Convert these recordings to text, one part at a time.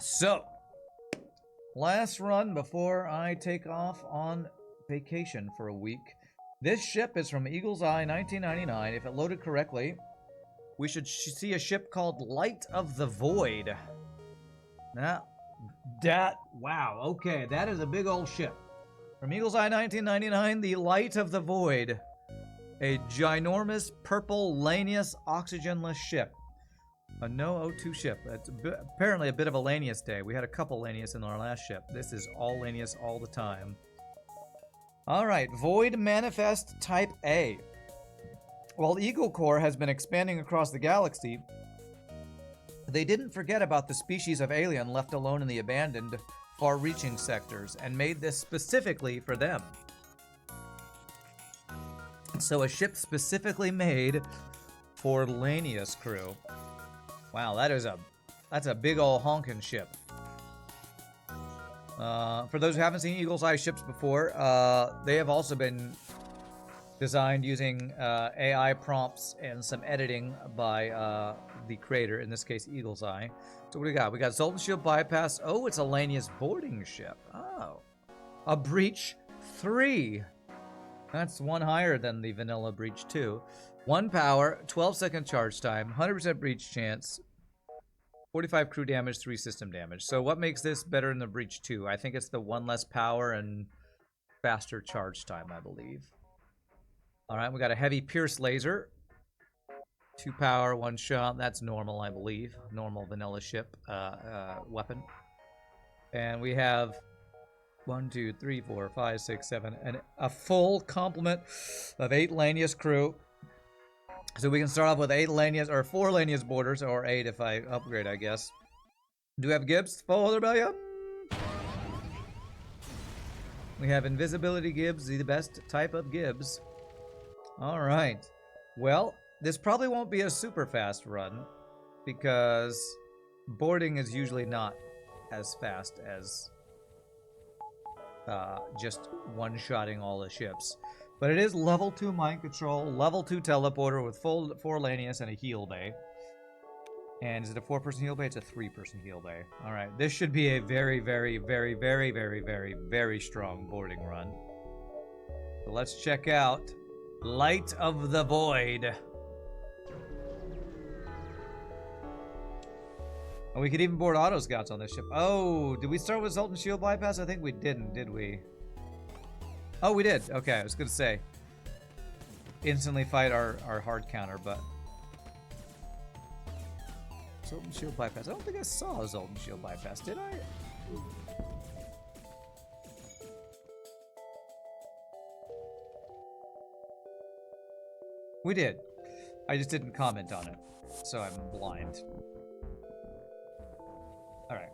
So, last run before I take off on vacation for a week. This ship is from Eagle's Eye 1999. If it loaded correctly, we should see a ship called Light of the Void. Now, wow, okay, that is a big old ship. From Eagle's Eye 1999, the Light of the Void. A ginormous purple Lanius oxygenless ship. A no O2 ship. It's apparently a bit of a Lanius day. We had a couple Lanius in our last ship. This is all Lanius all the time. Alright, Void Manifest Type A. While Eagle Corps has been expanding across the galaxy, they didn't forget about the species of alien left alone in the abandoned, far-reaching sectors, and made this specifically for them. So a ship specifically made for Lanius Crew. Wow, that's a big ol' honkin' ship. For those who haven't seen Eagle's Eye ships before, they have also been designed using AI prompts and some editing by the creator, in this case Eagle's Eye. So what do we got? We got Zoltan Shield Bypass. Oh, it's a Lanius Boarding ship. Oh. A Breach 3. That's one higher than the vanilla Breach 2. 1 power, 12-second charge time, 100% breach chance, 45 crew damage, 3 system damage. So what makes this better than the Breach 2? I think it's the 1 less power and faster charge time, I believe. Alright, we got a heavy Pierce laser. 2 power, 1 shot. That's normal, I believe. Normal vanilla ship weapon. And we have 1, 2, 3, 4, 5, 6, 7, and a full complement of 8 Lanius crew. So we can start off with 8 Lanius, or 4 Lanius boarders, or 8 if I upgrade, I guess. Do we have Gibbs? Full rebellion. We have invisibility Gibbs, the best type of Gibbs. All right. Well, this probably won't be a super fast run because boarding is usually not as fast as just one-shotting all the ships. But it is level 2 mind control, level 2 teleporter with full 4 Lanius and a heal bay. And is it a 4-person heal bay? It's a 3-person heal bay. Alright, this should be a very, very, very, very, very, very, very strong boarding run. So let's check out Light of the Void. And we could even board auto scouts on this ship. Oh, did we start with Zoltan Shield Bypass? I think we didn't, did we? Oh, we did. Okay, I was gonna say. Instantly fight our hard counter, but... Zoltan Shield Bypass. I don't think I saw a Zoltan Shield Bypass, did I? We did. I just didn't comment on it, so I'm blind. Alright.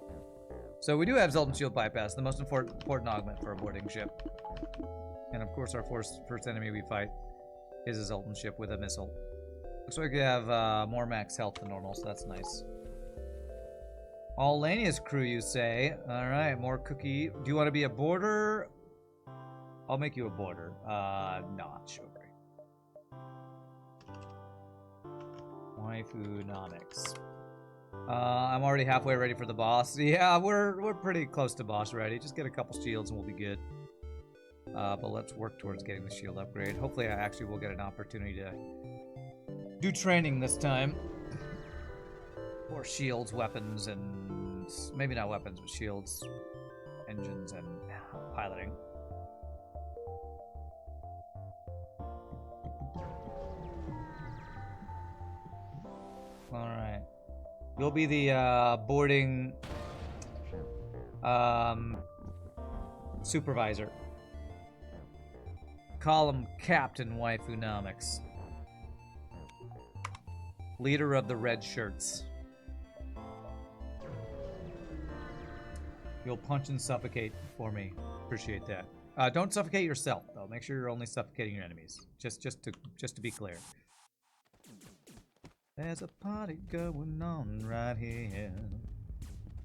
So we do have Zoltan Shield Bypass, the most important augment for a boarding ship. And of course our first enemy we fight is a Zoltan ship with a missile. Looks like we have more max health than normal, so that's nice. All Lanius crew, you say? Alright, more cookie. Do you want to be a boarder? I'll make you a boarder. Not sure. Waifu-nomics. I'm already halfway ready for the boss. Yeah, we're pretty close to boss ready. Just get a couple shields and we'll be good. But let's work towards getting the shield upgrade. Hopefully I actually will get an opportunity to do training this time. Or shields, weapons, and... maybe not weapons, but shields, engines, and piloting. Alright. You'll be the boarding supervisor. Column Captain Waifu-nomics. Leader of the red shirts. You'll punch and suffocate for me. Appreciate that. Don't suffocate yourself though. Make sure you're only suffocating your enemies. Just to be clear. There's a party going on right here.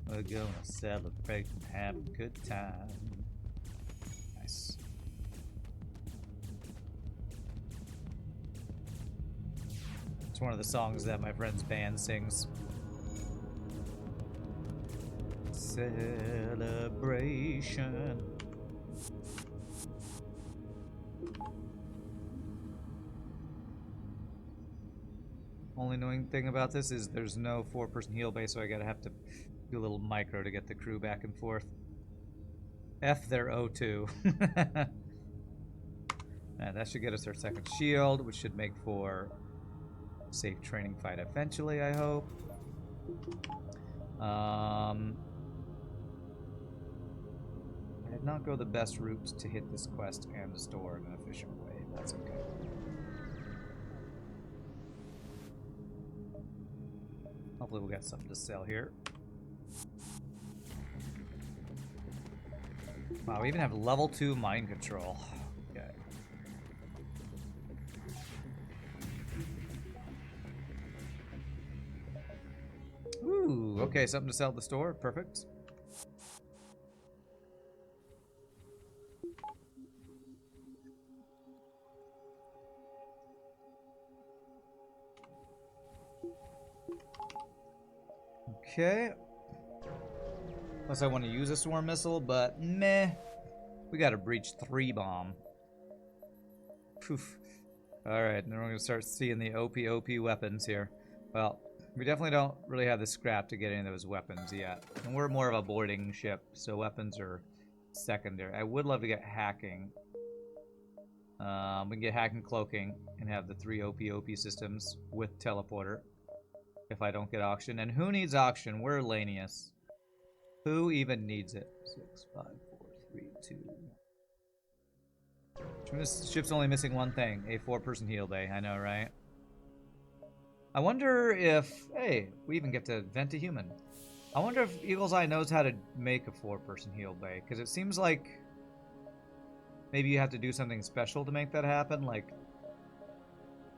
We're gonna celebrate and have a good time. Nice. It's one of the songs that my friend's band sings. Celebration. Only annoying thing about this is there's no 4-person heal base, so I gotta have to do a little micro to get the crew back and forth. F their O2. That should get us our second shield, which should make for a safe training fight eventually, I hope. I did not go the best route to hit this quest and the store in an efficient way. That's okay. Hopefully we'll get something to sell here. Wow, we even have level 2 mind control. Okay. Ooh, okay, something to sell at the store. Perfect. Okay. Unless I want to use a swarm missile, but meh. We got a breach 3 bomb. Poof. Alright, then we're going to start seeing the OP weapons here. Well, we definitely don't really have the scrap to get any of those weapons yet. And we're more of a boarding ship, so weapons are secondary. I would love to get hacking. We can get hacking, cloaking, and have the 3 OP systems with teleporter. If I don't get auction. And who needs auction? We're Lanius. Who even needs it? 6, 5, 4, 3, 2. This ship's only missing one thing. A 4-person heal bay. I know, right? I wonder if... Hey, we even get to vent a human. I wonder if Eagle's Eye knows how to make a 4-person heal bay. Because it seems like... maybe you have to do something special to make that happen. Like...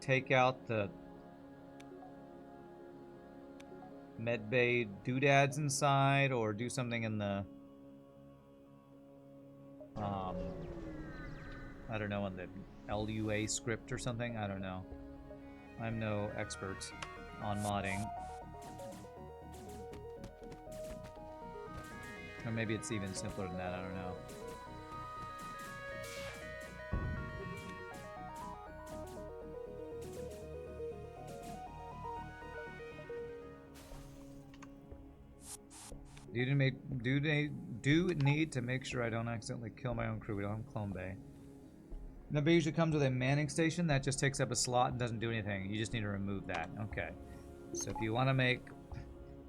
take out the... medbay doodads inside, or do something in the I don't know, in the LUA script or something. I don't know. I'm no expert on modding. Or maybe it's even simpler than that, I don't know. Do need to make sure I don't accidentally kill my own crew. We don't have Clone Bay. The bay usually comes with a manning station that just takes up a slot and doesn't do anything. You just need to remove that. Okay. So if you want to make...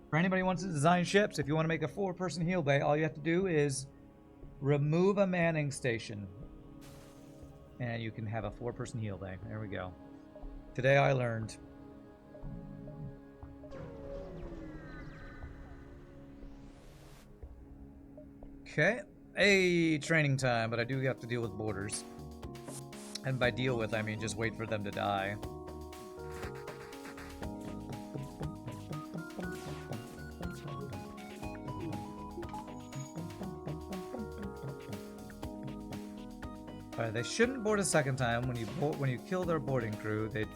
for anybody who wants to design ships, if you want to make a 4-person heal bay, all you have to do is remove a manning station. And you can have a 4-person heal bay. There we go. Today I learned... Okay, training time, but I do have to deal with boarders. And by deal with, I mean just wait for them to die. Alright, they shouldn't board a second time. When you kill their boarding crew, they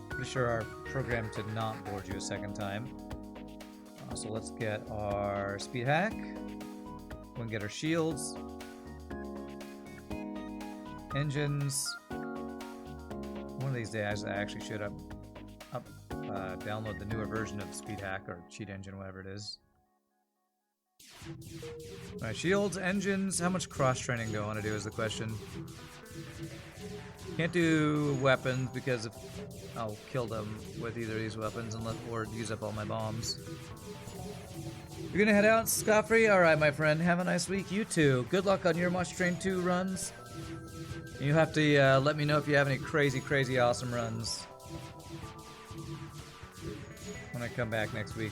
pretty sure are programmed to not board you a second time. So let's get our speed hack. We can get our shields, engines. One of these days, I actually should download the newer version of the speed hack or cheat engine, whatever it is. All right, shields, engines. How much cross training do I want to do? Is the question. Can't do weapons because I'll kill them with either of these weapons or use up all my bombs. You're gonna head out, Scoffrey? Alright, my friend. Have a nice week. You too. Good luck on your Much Train 2 runs. You have to let me know if you have any crazy awesome runs when I come back next week.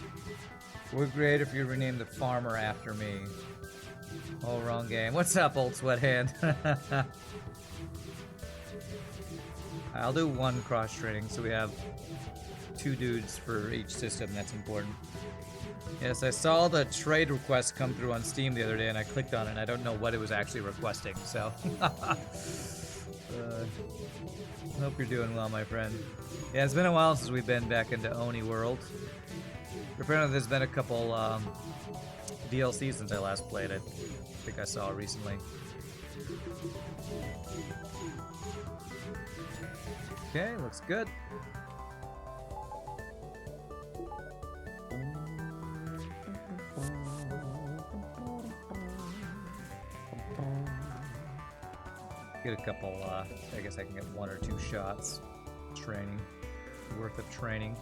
Would be great if you rename the farmer after me. Oh, wrong game. What's up, old sweat hand? I'll do 1 cross training, so we have 2 dudes for each system. That's important. Yes, I saw the trade request come through on Steam the other day, and I clicked on it, and I don't know what it was actually requesting, so... hope you're doing well, my friend. Yeah, it's been a while since we've been back into Oni World. Apparently there's been a couple DLC since I last played it. I think I saw recently. Okay, looks good. Get a couple, I guess I can get 1 or 2 shots. Training. Worth of training.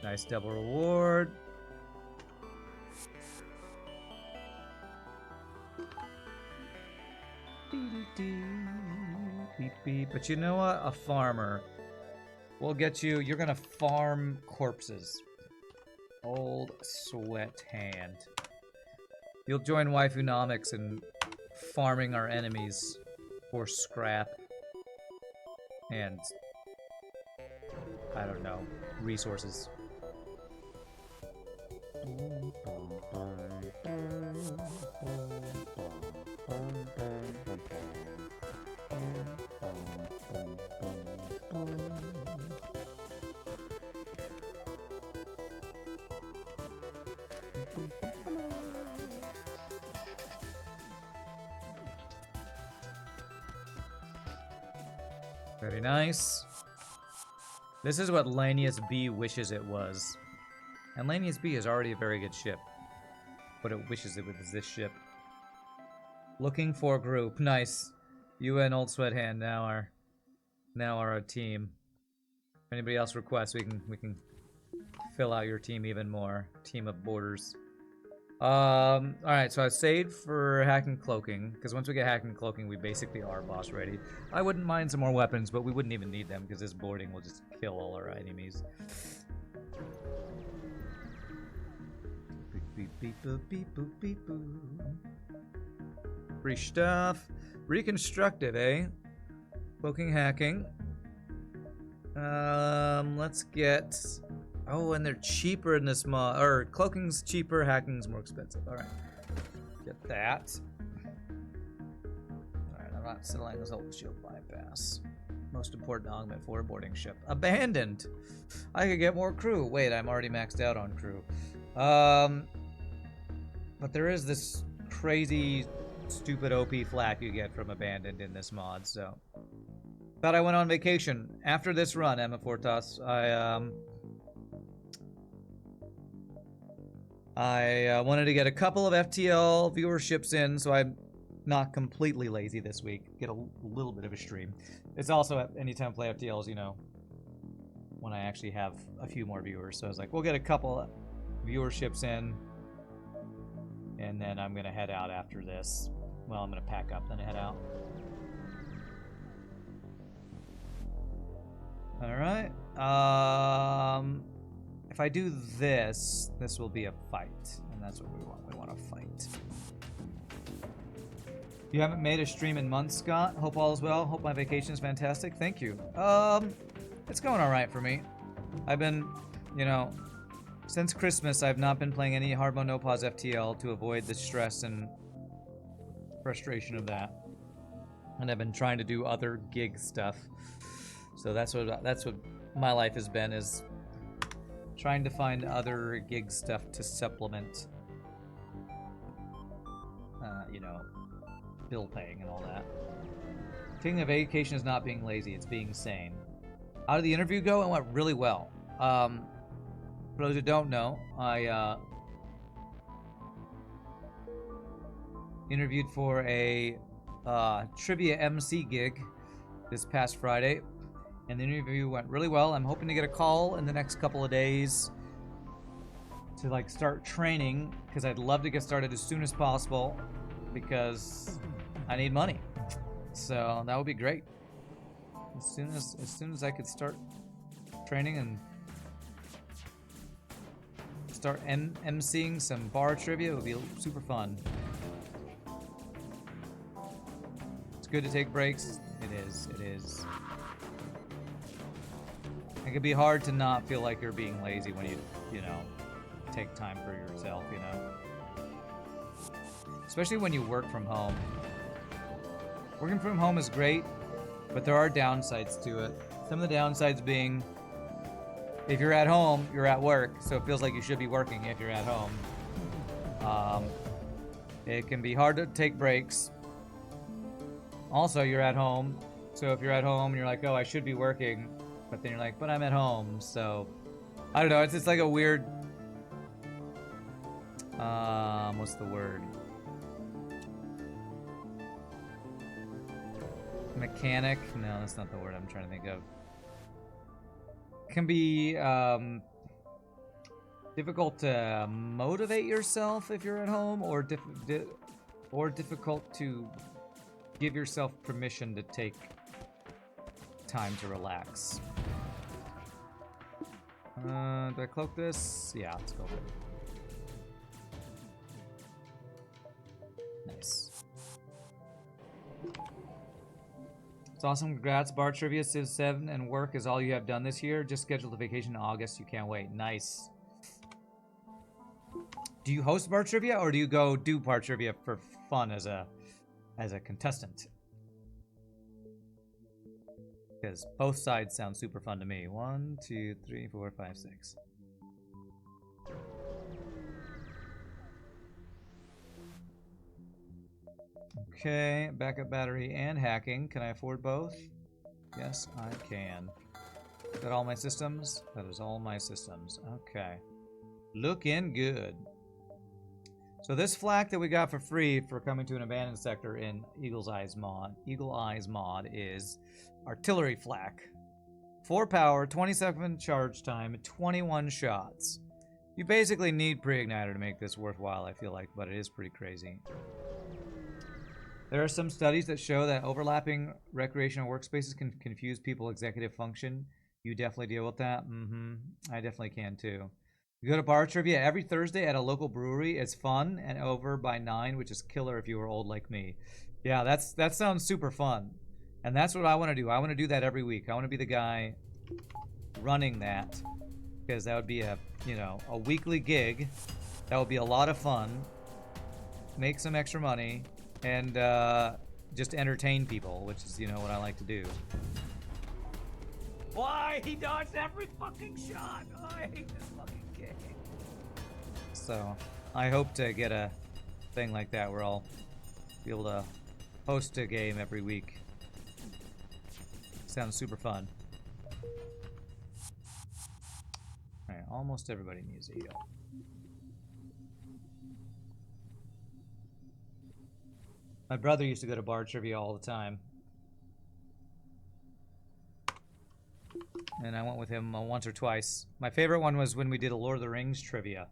Nice double reward. Beep, beep. But you know what? A farmer. We'll get you. You're gonna farm corpses. Old sweat hand. You'll join Waifunomics in farming our enemies for scrap and I don't know, resources. Very nice. This is what Lanius B wishes it was. And Lanius B is already a very good ship. But it wishes it was this ship. Looking for group. Nice. You and Old Sweat Hand now are a team. If anybody else requests, we can fill out your team even more. Team of boarders. Alright, so I saved for hack and cloaking, because once we get hack and cloaking, we basically are boss ready. I wouldn't mind some more weapons, but we wouldn't even need them, because this boarding will just kill all our enemies. Beep, beep, boop, beep, boop, beep, boop. Free stuff. Reconstructive, eh? Cloaking, hacking. Let's get... Oh, and they're cheaper in this mod. Or, cloaking's cheaper, hacking's more expensive. Alright. Get that. Alright, I'm not selling this old shield bypass. Most important augment for a boarding ship. Abandoned! I could get more crew. Wait, I'm already maxed out on crew. But there is this crazy, stupid OP flak you get from Abandoned in this mod, so... Thought I went on vacation. After this run, Emma Fortas, I wanted to get a couple of FTL viewerships in, so I'm not completely lazy this week. Get a little bit of a stream. It's also at anytime I play FTLs, you know, when I actually have a few more viewers. So I was like, we'll get a couple viewerships in, and then I'm gonna head out after this. Well, I'm gonna pack up, then head out. All right. If I do this, this will be a fight, and that's what we want. We want to fight. You haven't made a stream in months, Scott. Hope all is well. Hope my vacation is fantastic. Thank you. It's going all right for me. I've been, you know, since Christmas, I've not been playing any hard mode no pause FTL to avoid the stress and frustration of that, and I've been trying to do other gig stuff. So that's what my life has been, is trying to find other gig stuff to supplement, you know, bill paying and all that. Taking a vacation is not being lazy, it's being sane. How did the interview go? It went really well. For those who don't know, I interviewed for a trivia MC gig this past Friday. And the interview went really well. I'm hoping to get a call in the next couple of days to like start training, because I'd love to get started as soon as possible because I need money. So that would be great. As soon as I could start training and start emceeing some bar trivia, it would be super fun. It's good to take breaks. It is. It can be hard to not feel like you're being lazy when you know, take time for yourself, you know. Especially when you work from home. Working from home is great, but there are downsides to it. Some of the downsides being, if you're at home, you're at work, so it feels like you should be working if you're at home. It can be hard to take breaks. Also, you're at home, so if you're at home, you're like, oh, I should be working, but then you're like, but I'm at home, so I don't know. It's like a weird, what's the word? Mechanic? No, that's not the word I'm trying to think of. Can be difficult to motivate yourself if you're at home, or difficult to give yourself permission to take time to relax. Do I cloak this? Yeah, let's go for it. Nice. It's awesome. Congrats. Bar Trivia, Civ 7, and work is all you have done this year. Just scheduled a vacation in August. You can't wait. Nice. Do you host Bar Trivia, or do you go do Bar Trivia for fun as a contestant? Because both sides sound super fun to me. 1, 2, 3, 4, 5, 6. Okay, backup battery and hacking. Can I afford both? Yes, I can. Is that all my systems? That is all my systems. Okay. Looking good. So this flak that we got for free for coming to an abandoned sector in Eagle Eyes mod is artillery flak. 4 power, 27 charge time, 21 shots. You basically need pre-igniter to make this worthwhile, I feel like, but it is pretty crazy. There are some studies that show that overlapping recreational workspaces can confuse people's executive function. You definitely deal with that? I definitely can too. You go to bar trivia every Thursday at a local brewery. It's fun and over by 9, which is killer if you were old like me. Yeah, that sounds super fun. And that's what I want to do. I want to do that every week. I want to be the guy running that, because that would be a weekly gig. That would be a lot of fun. Make some extra money and just entertain people, which is what I like to do. Why? He dodged every fucking shot. Oh, I hate this fucking game. So, I hope to get a thing like that where I'll be able to host a game every week. Sounds super fun. Alright, almost everybody needs a heal. My brother used to go to bar trivia all the time. And I went with him once or twice. My favorite one was when we did a Lord of the Rings trivia.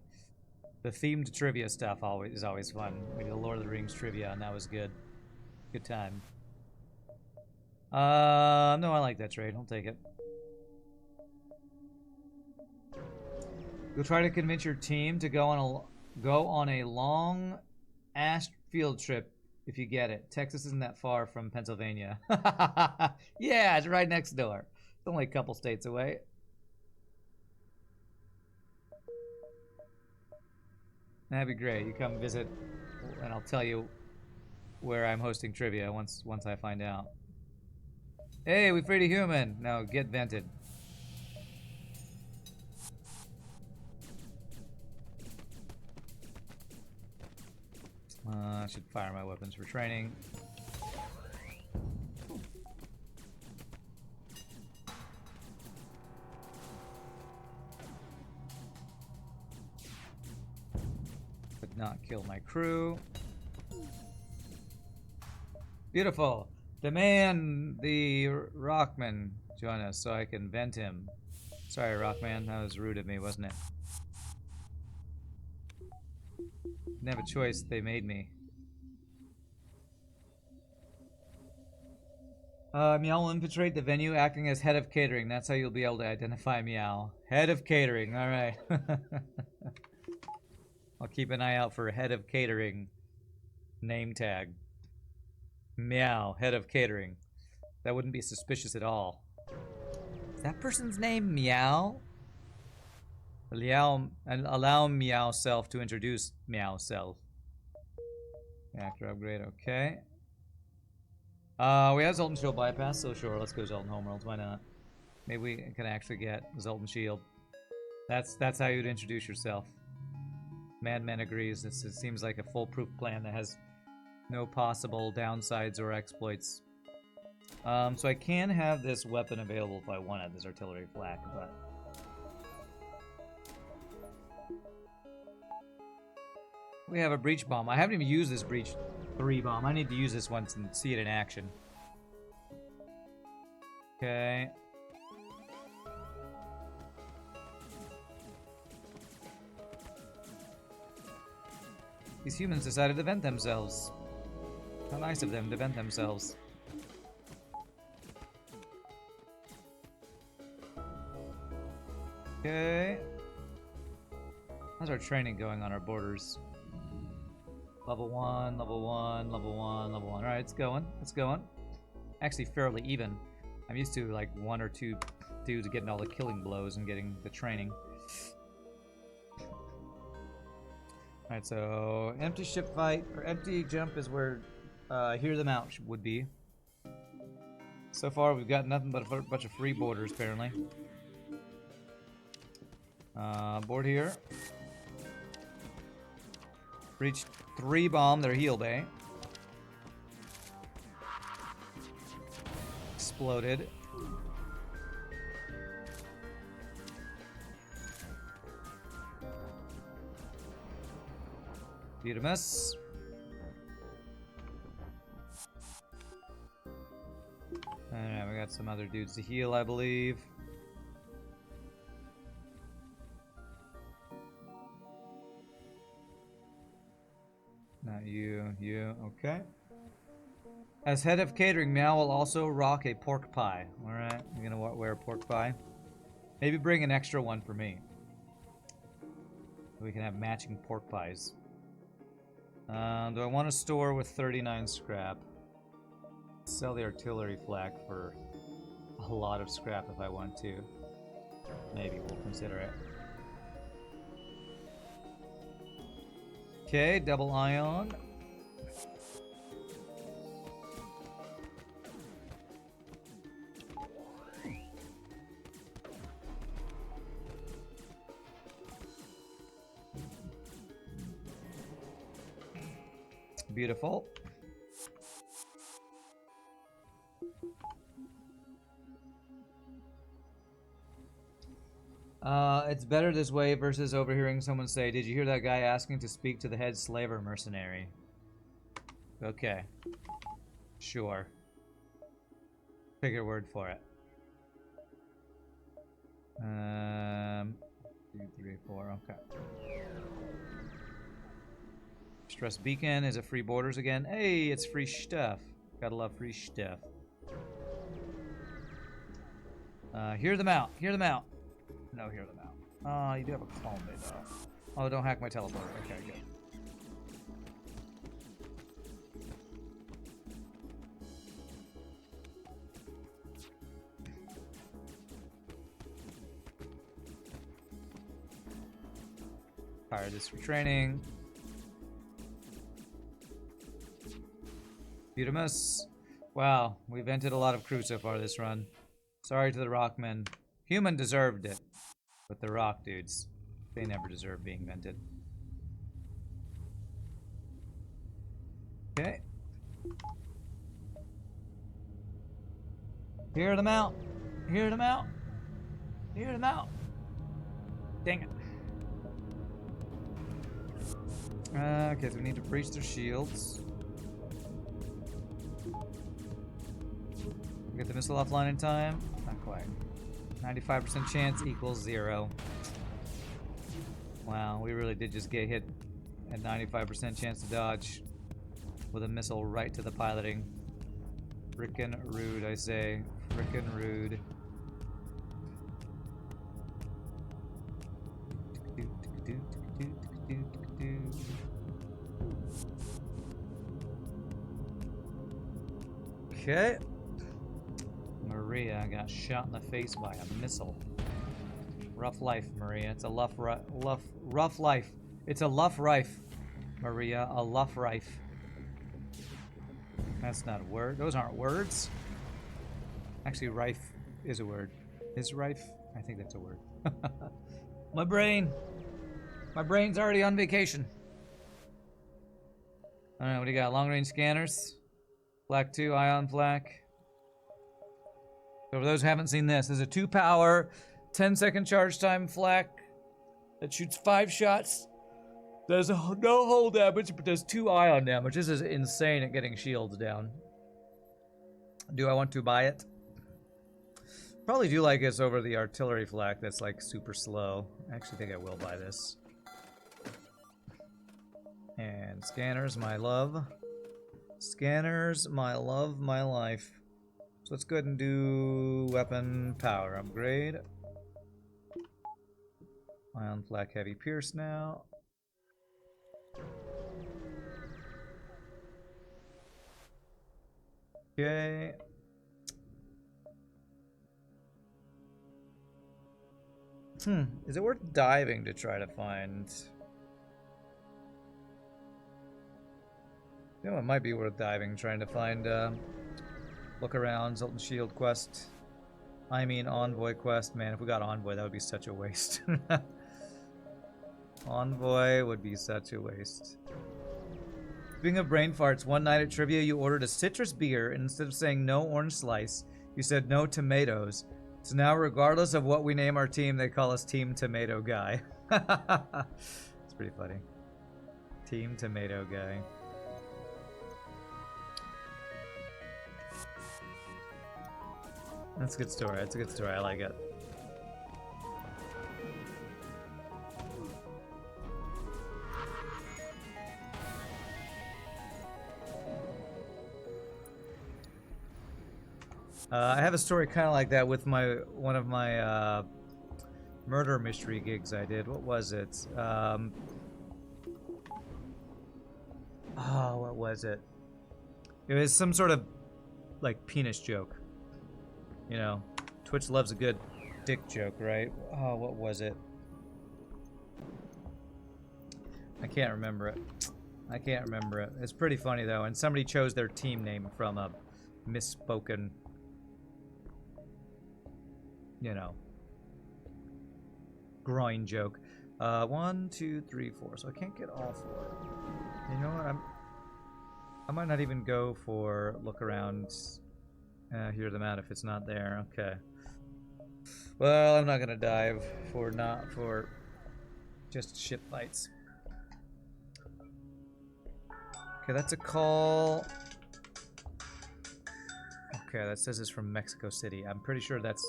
The themed trivia stuff is always fun. We did a Lord of the Rings trivia, and that was good. Good time. No, I like that trade. I'll take it. You'll try to convince your team to go on a long ass field trip if you get it. Texas isn't that far from Pennsylvania. Yeah, it's right next door. It's only a couple states away. That'd be great. You come visit, and I'll tell you where I'm hosting trivia once I find out. Hey, we freed a human. Now get vented. I should fire my weapons for training. But not kill my crew. Beautiful. Demand the Rockman join us so I can vent him. Sorry, Rockman. That was rude of me, wasn't it? Didn't have a choice. They made me. Meow will infiltrate the venue acting as head of catering. That's how you'll be able to identify Meow. Head of catering. All right. I'll keep an eye out for head of catering name tag. Meow, head of catering. That wouldn't be suspicious at all. Is that person's name Meow? Allow Meow Self to introduce Meow Self. Actor upgrade, okay. We have Zoltan Shield bypass, so sure, let's go Zoltan Homeworlds, why not? Maybe we can actually get Zoltan Shield. That's how you'd introduce yourself. Madman agrees. It seems like a foolproof plan that has no possible downsides or exploits. So I can have this weapon available if I wanted, this artillery flak, but... We have a breach bomb. I haven't even used this breach 3 bomb. I need to use this once and see it in action. Okay. These humans decided to vent themselves. How nice of them to vent themselves. Okay. How's our training going on our borders? Level 1, level 1, level 1, level 1. Alright, it's going. It's going. Actually, fairly even. I'm used to like 1 or 2 dudes getting all the killing blows and getting the training. Alright, so empty ship fight, or empty jump is where Hear Them Out would be. So far, we've got nothing but a bunch of free borders, apparently. Board here. Breach 3 bomb their heal bay. Exploded. Beautimus. Alright, we got some other dudes to heal, I believe. Not you, okay. As head of catering, Meow will also rock a pork pie. Alright, you're gonna wear a pork pie. Maybe bring an extra one for me. We can have matching pork pies. Do I want to store with 39 scrap? Sell the artillery flak for a lot of scrap if I want to. Maybe we'll consider it. Okay, double ion. Beautiful. It's better this way versus overhearing someone say, "Did you hear that guy asking to speak to the head slaver mercenary?" Okay. Sure. Take your word for it. 2, 3, 4, okay. Stress Beacon is a free borders again. Hey, it's free stuff. Gotta love free stuff. Hear Them Out. Hear Them Out. No, hear them out. You do have a calm day though. Oh, don't hack my teleporter. Okay, good. Fire this for training. Beautimus. Wow, we vented a lot of crew so far this run. Sorry to the Rockmen. Human deserved it. But the rock dudes, they never deserve being vented. Okay. Hear them out. Hear them out. Hear them out. Dang it. Okay, so we need to breach their shields. Get the missile offline in time? Not quite. 95% chance equals 0. Wow, we really did just get hit at 95% chance to dodge with a missile right to the piloting. Frickin' rude, I say. Frickin' rude. Okay. Maria got shot in the face by a missile. Rough life, Maria. It's a rough life. It's a rough life, Maria. A rough life. That's not a word. Those aren't words. Actually, rife is a word. Is rife? I think that's a word. My brain. My brain's already on vacation. Alright, what do you got? Long range scanners. Flak 2, ion flak. So for those who haven't seen this, there's a 2 power, 10-second charge time flak that shoots 5 shots. Does no hull damage, but does 2 ion damage. This is insane at getting shields down. Do I want to buy it? Probably do like this over the artillery flak that's like super slow. I actually think I will buy this. And scanners, my love. Scanners, my love, my life. So let's go ahead and do weapon power upgrade. Ion flak heavy pierce now. Okay. Is it worth diving to try to find? You know, it might be worth diving, trying to find look around, Zoltan Shield quest. I mean Envoy quest. Man, if we got Envoy, that would be such a waste. Envoy would be such a waste. Speaking of brain farts, one night at trivia you ordered a citrus beer, and instead of saying no orange slice, you said no tomatoes. So now, regardless of what we name our team, they call us Team Tomato Guy. It's pretty funny. Team Tomato Guy. That's a good story. That's a good story. I like it. I have a story kind of like that with one of my murder mystery gigs I did. What was it? What was it? It was some sort of like penis joke. You know, Twitch loves a good dick joke, right? Oh, what was it? I can't remember it. I can't remember it. It's pretty funny though, and somebody chose their team name from a misspoken, you know, groin joke. 1, 2, 3, 4. So I can't get all 4. You know what? I might not even go for look around. Hear them out if it's not there. Okay. Well, I'm not gonna dive for just ship fights. Okay, that's a call. Okay, that says it's from Mexico City. I'm pretty sure that's...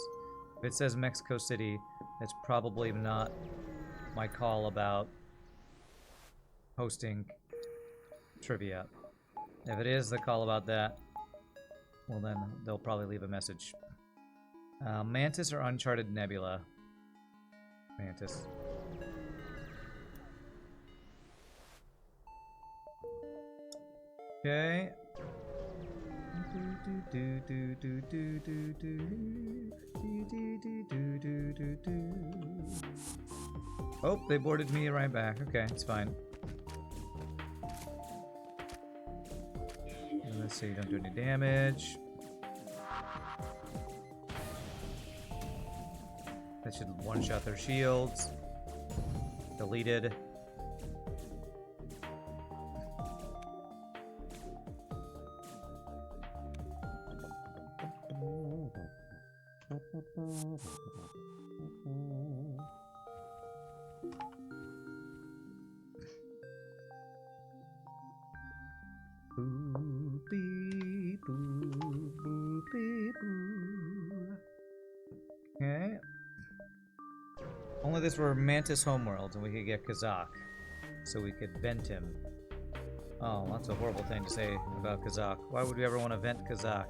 If it says Mexico City, that's probably not my call about hosting trivia. If it is the call about that, well then they'll probably leave a message. Mantis or Uncharted Nebula? Mantis. Okay. Oh, they boarded me right back. Okay, it's fine. Let's see, don't do any damage. That should one-shot their shields. Deleted. Okay. Only this were Mantis homeworlds and we could get Kazakh. So we could vent him. Oh, that's a horrible thing to say about Kazakh. Why would we ever want to vent Kazakh?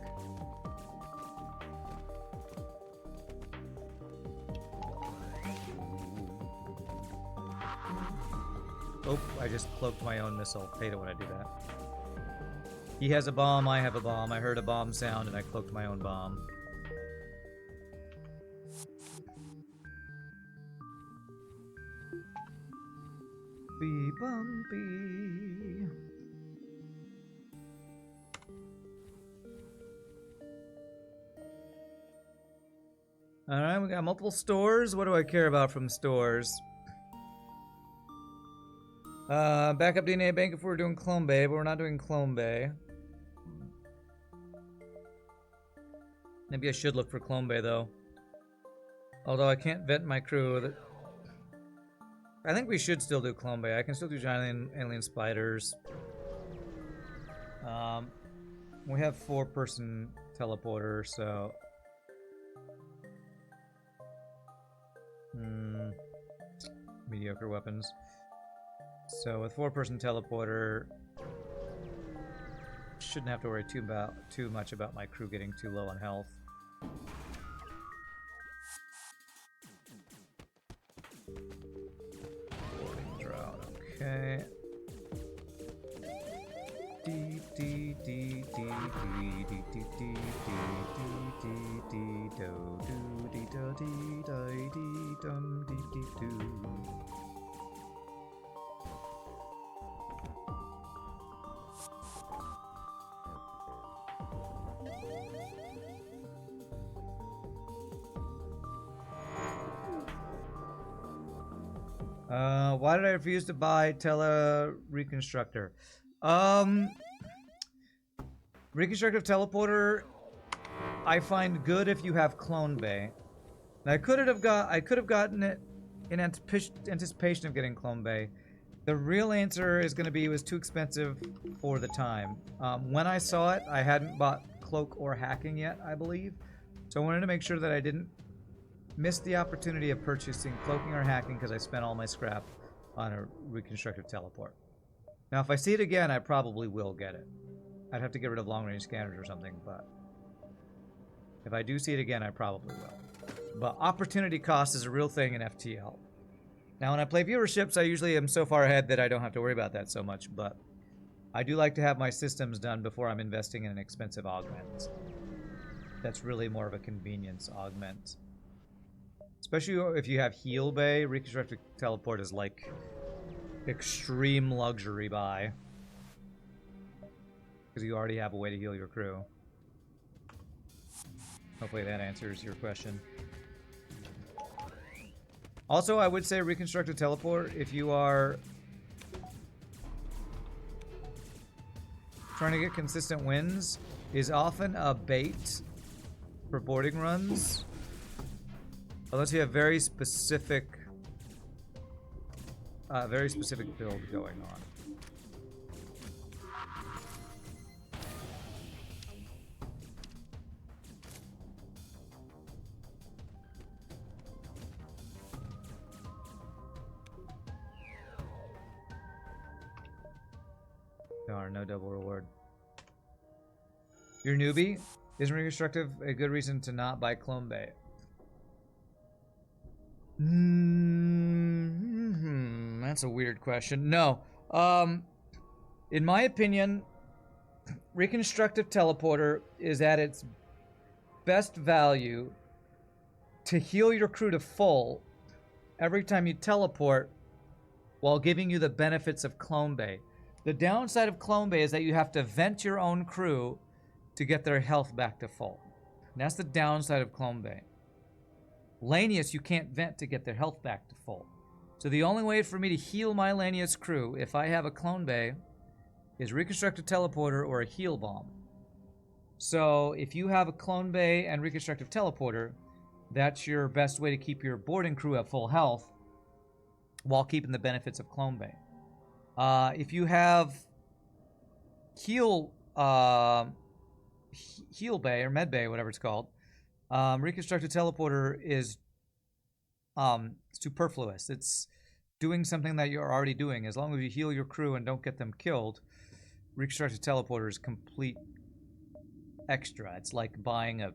Oh, I just cloaked my own missile. Hate it when I do that. He has a bomb, I have a bomb. I heard a bomb sound and I cloaked my own bomb. Be bumpy. Alright, we got multiple stores. What do I care about from stores? Backup DNA bank if we're doing Clone Bay, but we're not doing Clone Bay. Maybe I should look for Clone Bay, though. Although I can't vent my crew. I think we should still do Clone Bay. I can still do giant alien spiders. We have 4-person teleporter, so... mediocre weapons. So with 4-person teleporter, shouldn't have to worry too much about my crew getting too low on health. Boarding drought, okay. Dee dee dee dee dee dee dee dee dee dee do do dee do dee dee dee dum dee dee do. Why did I refuse to buy Reconstructor? Reconstructive Teleporter I find good if you have Clone Bay. Now, I could have gotten it in anticipation of getting Clone Bay. The real answer is going to be it was too expensive for the time. When I saw it, I hadn't bought Cloak or Hacking yet, I believe. So I wanted to make sure that I didn't miss the opportunity of purchasing Cloaking or Hacking because I spent all my scrap on a Reconstructive Teleport. Now, if I see it again, I probably will get it. I'd have to get rid of long-range scanners or something, but if I do see it again, I probably will. But opportunity cost is a real thing in FTL. Now, when I play viewerships, I usually am so far ahead that I don't have to worry about that so much, but I do like to have my systems done before I'm investing in an expensive augment. That's really more of a convenience augment. Especially if you have Heal Bay, Reconstructive Teleport is like extreme luxury buy. Because you already have a way to heal your crew. Hopefully that answers your question. Also, I would say Reconstructive Teleport if you are trying to get consistent wins is often a bait for boarding runs. Unless you have very specific build going on. Darn, no double reward. You're a newbie? Isn't Reconstructive a good reason to not buy Clone Bay? That's a weird question. No. In my opinion, Reconstructive Teleporter is at its best value to heal your crew to full every time you teleport while giving you the benefits of Clone Bay. The downside of Clone Bay is that you have to vent your own crew to get their health back to full. And that's the downside of Clone Bay. Lanius, you can't vent to get their health back to full. So the only way for me to heal my Lanius crew, if I have a Clone Bay, is Reconstructive Teleporter or a Heal Bomb. So if you have a Clone Bay and Reconstructive Teleporter, that's your best way to keep your boarding crew at full health while keeping the benefits of Clone Bay. If you have Heal Bay or Med Bay, whatever it's called, Reconstructive Teleporter is superfluous. It's doing something that you're already doing. As long as you heal your crew and don't get them killed, Reconstructive Teleporter is complete extra. It's like buying a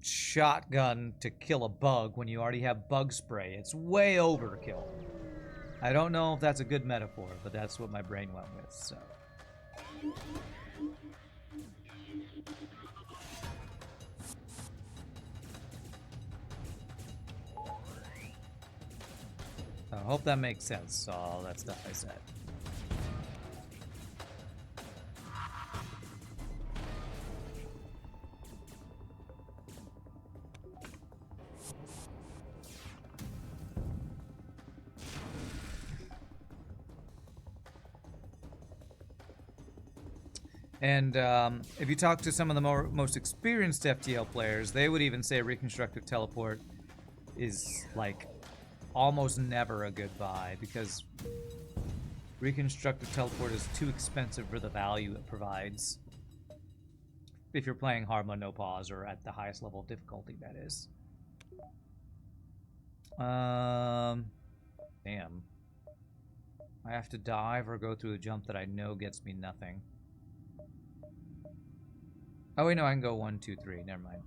shotgun to kill a bug when you already have bug spray. It's way overkill. I don't know if that's a good metaphor, but that's what my brain went with, so. I hope that makes sense, all that stuff I said. And if you talk to some of the most experienced FTL players, they would even say reconstructive teleport is like almost never a good buy, because reconstructive teleport is too expensive for the value it provides. If you're playing hard mode no pause, or at the highest level of difficulty, that is. Damn. I have to dive or go through a jump that I know gets me nothing. Oh wait, no, I can go 1, 2, 3. Never mind.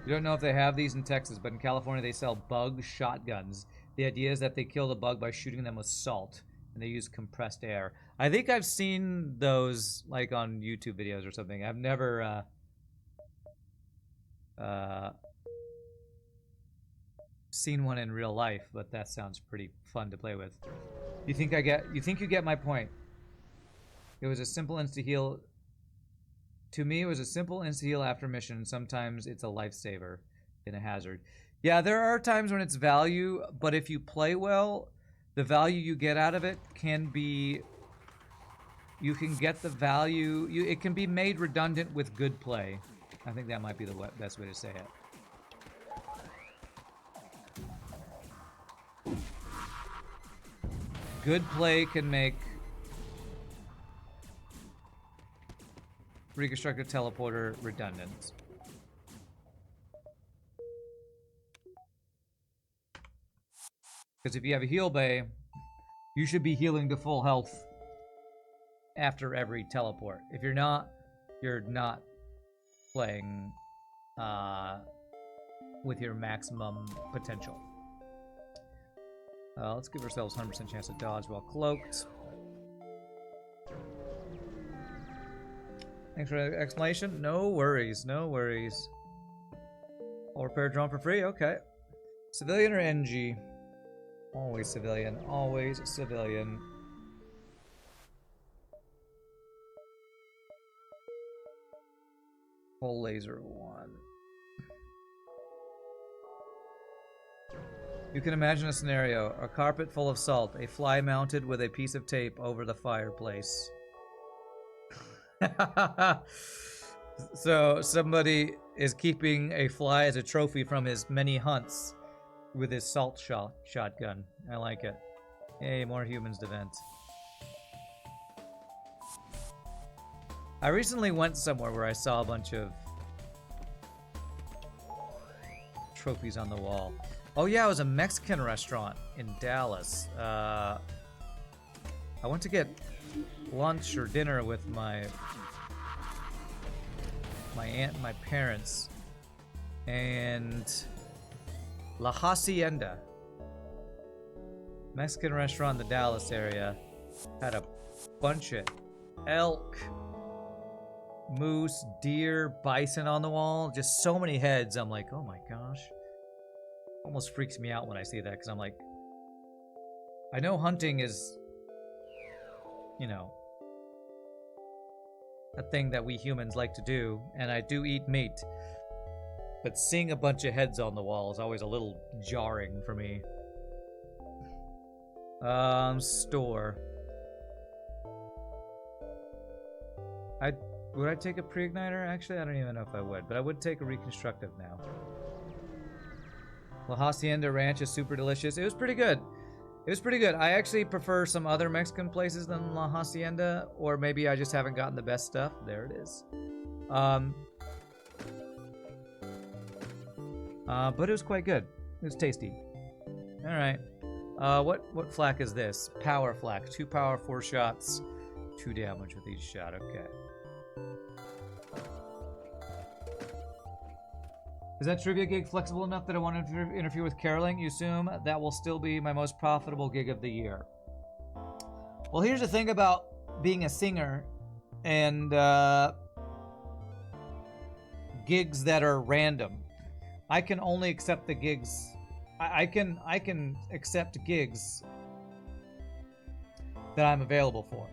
You don't know if they have these in Texas, but in California they sell bug shotguns. The idea is that they kill the bug by shooting them with salt, and they use compressed air. I think I've seen those like on YouTube videos or something. I've never seen one in real life, but that sounds pretty fun to play with. You think you get my point? It was a simple insta-heal. To me, it was a simple insta-heal after mission. Sometimes it's a lifesaver in a hazard. Yeah, there are times when it's value, but if you play well, the value you get out of it can be... You can get the value... it can be made redundant with good play. I think that might be the best way to say it. Good play can make reconstructed teleporter redundant. Because if you have a heal bay, you should be healing to full health after every teleport. If you're not playing with your maximum potential. Let's give ourselves 100% chance to dodge while cloaked. Thanks for the explanation. No worries, no worries. All repair drone for free? Okay. Civilian or NG? Always civilian, always civilian. Full laser 1. You can imagine a scenario: a carpet full of salt, a fly mounted with a piece of tape over the fireplace. So somebody is keeping a fly as a trophy from his many hunts with his salt shotgun. I like it. Hey, more humans to vent. I recently went somewhere where I saw a bunch of trophies on the wall. Oh yeah, it was a Mexican restaurant in Dallas. I went to get lunch or dinner with my aunt and my parents, and La Hacienda, Mexican restaurant in the Dallas area, had a bunch of elk, moose, deer, bison on the wall. Just so many heads. I'm like, oh my gosh. Almost freaks me out when I see that, because I'm like, I know hunting is, you know, a thing that we humans like to do, and I do eat meat, but seeing a bunch of heads on the wall is always a little jarring for me. Store. Would I take a pre-igniter? Actually, I don't even know if I would, but I would take a reconstructive now. La Hacienda Ranch is super delicious. It was pretty good. It was pretty good. I actually prefer some other Mexican places than La Hacienda, or maybe I just haven't gotten the best stuff. There it is. But it was quite good. It was tasty. All right. What flak is this? Power flak. 2 power, 4 shots, 2 damage with each shot. Okay. Is that trivia gig flexible enough that I want to interfere with caroling? You assume that will still be my most profitable gig of the year. Well, here's the thing about being a singer and gigs that are random. I can only accept the gigs. I can accept gigs that I'm available for.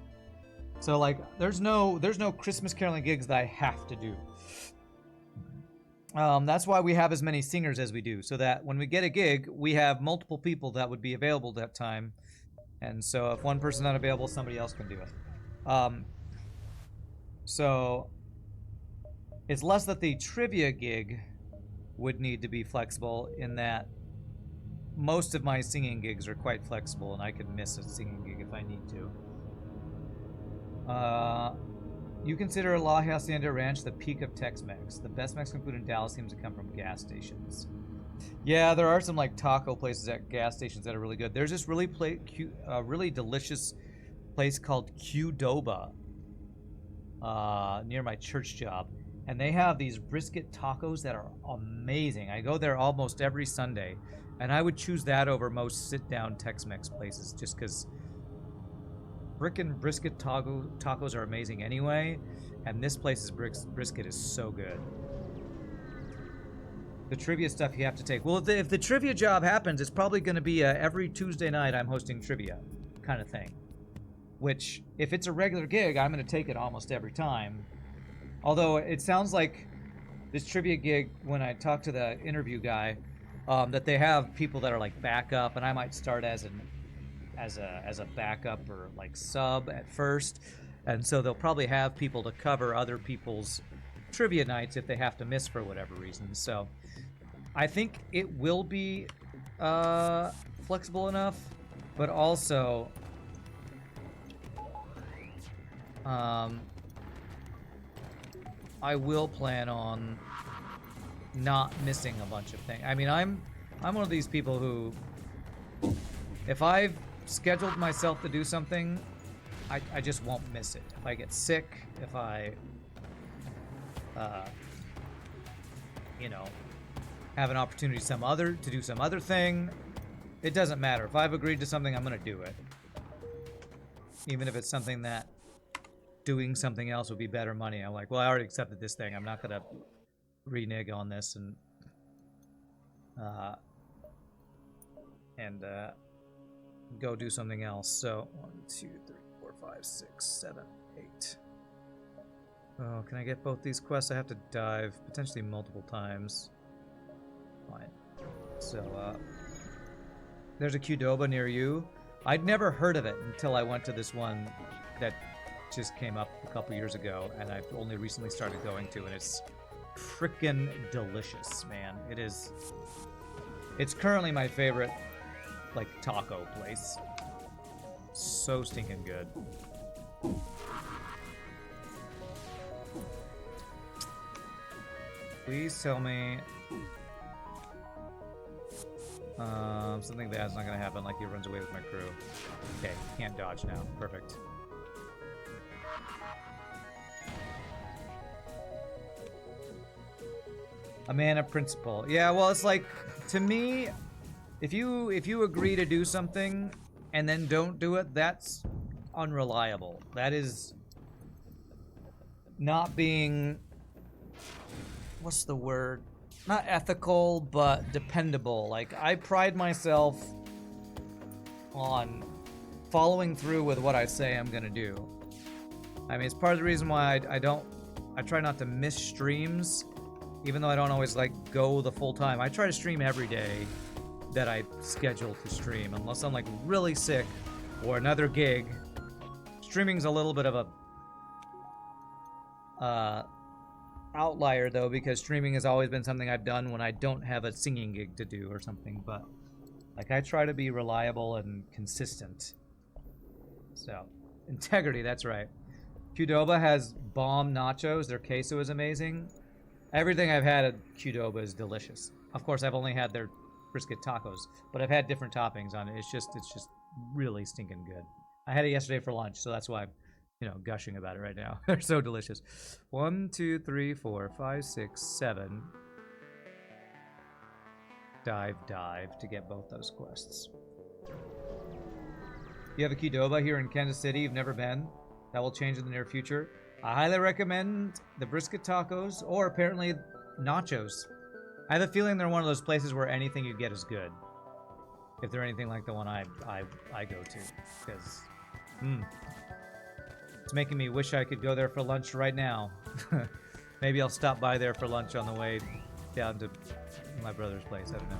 So like, there's no Christmas caroling gigs that I have to do. That's why we have as many singers as we do, so that when we get a gig, we have multiple people that would be available that time. And so if one person's not available, somebody else can do it. So it's less that the trivia gig would need to be flexible in that most of my singing gigs are quite flexible and I can miss a singing gig if I need to. You consider La Hacienda Ranch the peak of Tex-Mex. The best Mexican food in Dallas seems to come from gas stations. Yeah, there are some like taco places at gas stations that are really good. There's this really really delicious place called Qdoba near my church job, and they have these brisket tacos that are amazing. I go there almost every Sunday, and I would choose that over most sit-down Tex-Mex places just because frickin' brisket tacos are amazing anyway, and this place's brisket is so good. The trivia stuff you have to take. Well, if the trivia job happens, it's probably going to be every Tuesday night I'm hosting trivia kind of thing. Which, if it's a regular gig, I'm going to take it almost every time. Although it sounds like this trivia gig, when I talk to the interview guy, that they have people that are like backup, and I might start as a backup or like sub at first, and so they'll probably have people to cover other people's trivia nights if they have to miss for whatever reason. So I think it will be flexible enough, but also I will plan on not missing a bunch of things. I mean, I'm one of these people who, if I've scheduled myself to do something, I just won't miss it. If I get sick, if I you know, have an opportunity to do some other thing, it doesn't matter. If I've agreed to something, I'm gonna do it. Even if it's something that doing something else would be better money. I'm like, well, I already accepted this thing. I'm not gonna renege on this and go do something else. So 1, 2, 3, 4, 5, 6, 7, 8. Oh, can I get both these quests? I have to dive potentially multiple times. Fine. So there's a Qdoba near you. I'd never heard of it until I went to this one that just came up a couple years ago, and I've only recently started going to, and it's freaking delicious, man. It is. It's currently my favorite, like, taco place. So stinking good. Please tell me something bad's not gonna happen, like he runs away with my crew. Okay, can't dodge now. Perfect. A man of principle. Yeah, well, it's like, to me, if you agree to do something and then don't do it, that's unreliable. That is not being, what's the word? Not ethical, but dependable. Like, I pride myself on following through with what I say I'm gonna do. I mean, it's part of the reason why I try not to miss streams, even though I don't always like go the full time. I try to stream every day that I schedule to stream, unless I'm like really sick or another gig. Streaming's a little bit of a outlier though, because streaming has always been something I've done when I don't have a singing gig to do or something, but like I try to be reliable and consistent. So, integrity, that's right. Qdoba has bomb nachos. Their queso is amazing. Everything I've had at Qdoba is delicious. Of course, I've only had their brisket tacos, but I've had different toppings on it. It's just really stinking good. I had it yesterday for lunch, so that's why I'm, gushing about it right now. They're so delicious. 1, 2, 3, 4, 5, 6, 7. Dive to get both those quests. You have a Qdoba here in Kansas City you've never been. That will change in the near future. I highly recommend the brisket tacos, or apparently nachos. I have a feeling they're one of those places where anything you get is good. If they're anything like the one I go to. Because, it's making me wish I could go there for lunch right now. Maybe I'll stop by there for lunch on the way down to my brother's place. I don't know.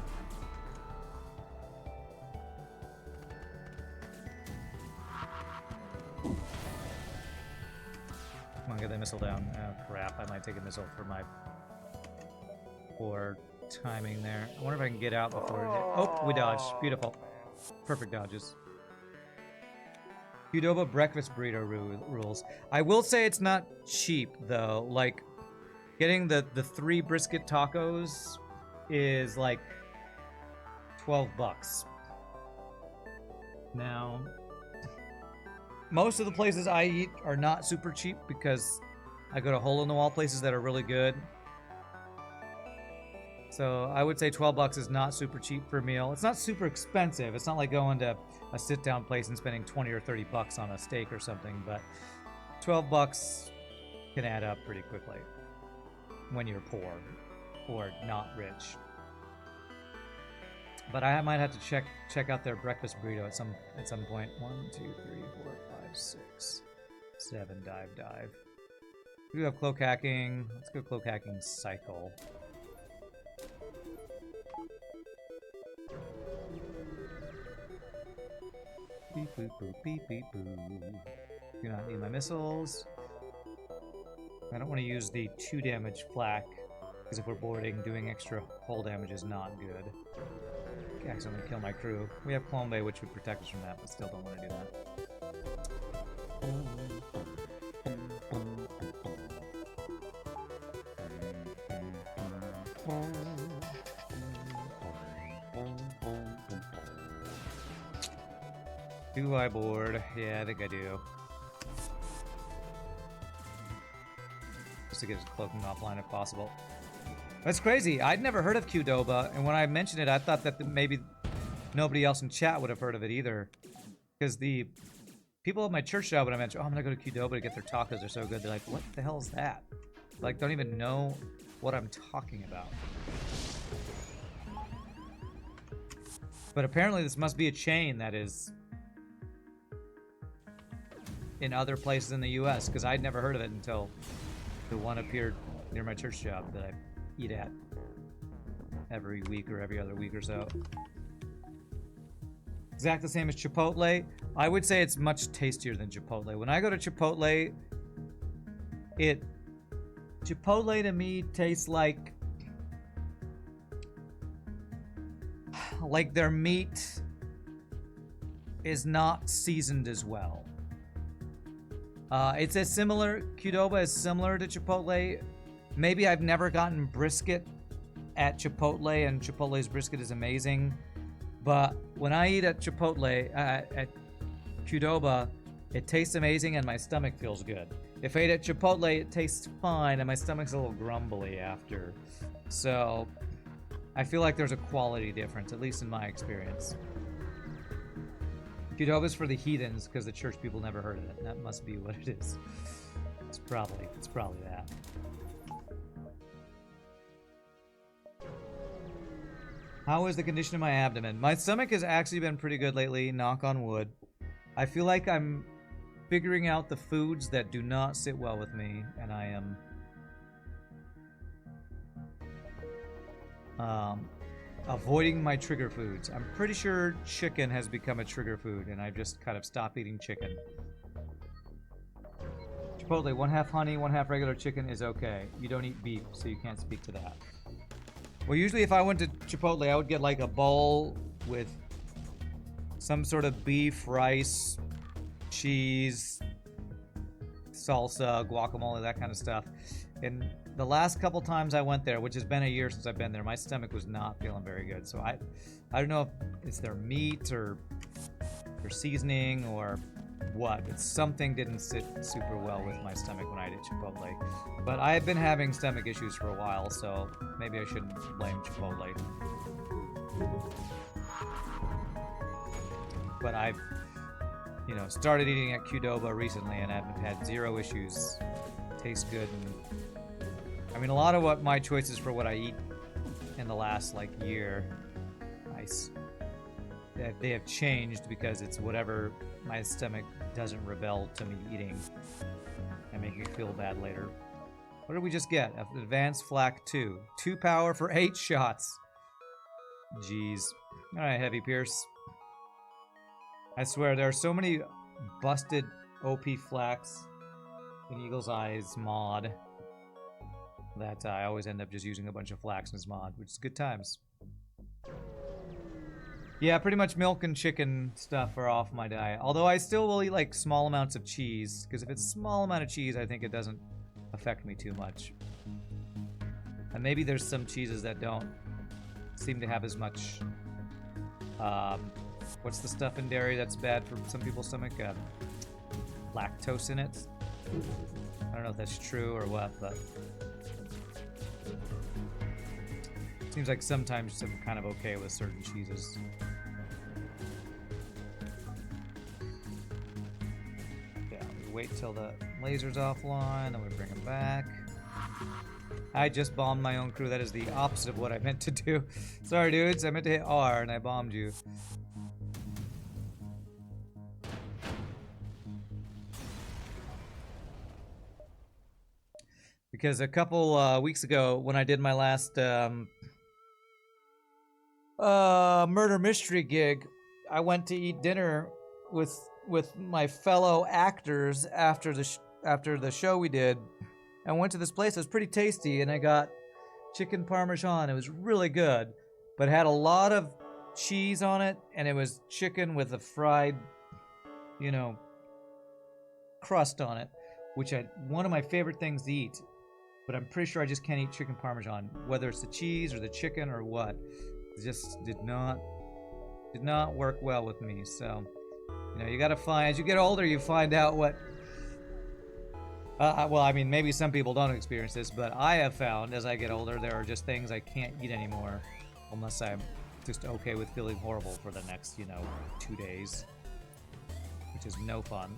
Come on, get they missile down? Oh, crap. I might take a missile for my poor timing there. I wonder if I can get out before it hit. Oh, we dodged. Beautiful. Perfect dodges. Qdoba breakfast burrito rules. I will say it's not cheap, though. Like, getting the 3 brisket tacos is like 12 bucks. Now, most of the places I eat are not super cheap because I go to hole-in-the-wall places that are really good. So I would say 12 bucks is not super cheap for a meal. It's not super expensive. It's not like going to a sit-down place and spending 20 or 30 bucks on a steak or something, but 12 bucks can add up pretty quickly when you're poor or not rich. But I might have to check out their breakfast burrito at some point. 1, 2, 3, 4, 5, 6, 7. Dive. We do have cloak hacking. Let's go cloak hacking cycle. Beep boop boop beep beep boo. Do not need my missiles. I don't want to use the 2 damage flak because if we're boarding, doing extra hull damage is not good. Accidentally kill my crew. We have Clone Bay, which would protect us from that, but still don't want to do that. Do I board? Yeah, I think I do. Just to get his cloaking offline if possible. That's crazy. I'd never heard of Qdoba, and when I mentioned it, I thought that maybe nobody else in chat would have heard of it either. Because the people at my church job, when I mentioned, oh, I'm going to go to Qdoba to get their tacos, they're so good, they're like, what the hell is that? Like, don't even know what I'm talking about. But apparently this must be a chain that is in other places in the US, because I'd never heard of it until the one appeared near my church job that I eat at every week or every other week or so. Exactly the same as Chipotle. I would say it's much tastier than Chipotle. When I go to Chipotle, Chipotle to me tastes like their meat is not seasoned as well. It's Qdoba is similar to Chipotle. Maybe I've never gotten brisket at Chipotle, and Chipotle's brisket is amazing. But when I eat at Chipotle, at Qdoba, it tastes amazing and my stomach feels good. If I eat at Chipotle, it tastes fine and my stomach's a little grumbly after. So I feel like there's a quality difference, at least in my experience. Qdoba's for the heathens because the church people never heard of it. That must be what it is. It's probably that. How is the condition of my abdomen? My stomach has actually been pretty good lately, knock on wood. I feel like I'm figuring out the foods that do not sit well with me, and I am avoiding my trigger foods. I'm pretty sure chicken has become a trigger food, and I've just kind of stopped eating chicken. Chipotle, 1/2 honey, 1/2 regular chicken is okay. You don't eat beef, so you can't speak to that. Well, usually if I went to Chipotle, I would get like a bowl with some sort of beef, rice, cheese, salsa, guacamole, that kind of stuff. And the last couple times I went there, which has been a year since I've been there, my stomach was not feeling very good. So I don't know if it's their meat or their seasoning or what, but something didn't sit super well with my stomach when I ate at Chipotle. But I have been having stomach issues for a while, so maybe I shouldn't blame Chipotle. But I've, started eating at Qdoba recently, and I've had zero issues. Tastes good, and I mean, a lot of what my choices for what I eat in the last year, they have changed because it's whatever my stomach doesn't rebel to me eating and make me feel bad later. What did we just get? Advanced Flak 2. 2 power for 8 shots. Jeez. Alright, Heavy Pierce. I swear, there are so many busted OP flaks an Eagle's Eyes mod that I always end up just using a bunch of flax in his mod, which is good times. Yeah, pretty much milk and chicken stuff are off my diet. Although I still will eat like small amounts of cheese, because if it's a small amount of cheese, I think it doesn't affect me too much. And maybe there's some cheeses that don't seem to have as much, what's the stuff in dairy that's bad for some people's stomach? Lactose in it. I don't know if that's true or what, but it seems like sometimes I'm kind of okay with certain cheeses. Yeah, we wait till the laser's offline, then we bring him back. I just bombed my own crew. That is the opposite of what I meant to do. Sorry, dudes. I meant to hit R and I bombed you. Because a couple weeks ago, when I did my last murder mystery gig, I went to eat dinner with my fellow actors after the show we did. I went to this place. It was pretty tasty, and I got chicken parmesan. It was really good, but it had a lot of cheese on it, and it was chicken with a fried, you know, crust on it, which one of my favorite things to eat. But I'm pretty sure I just can't eat chicken parmesan, whether it's the cheese or the chicken or what. It just did not work well with me. So, you know, you gotta find, as you get older, you find out what. Well, I mean, maybe some people don't experience this, but I have found as I get older, there are just things I can't eat anymore, unless I'm just okay with feeling horrible for the next, 2 days, which is no fun.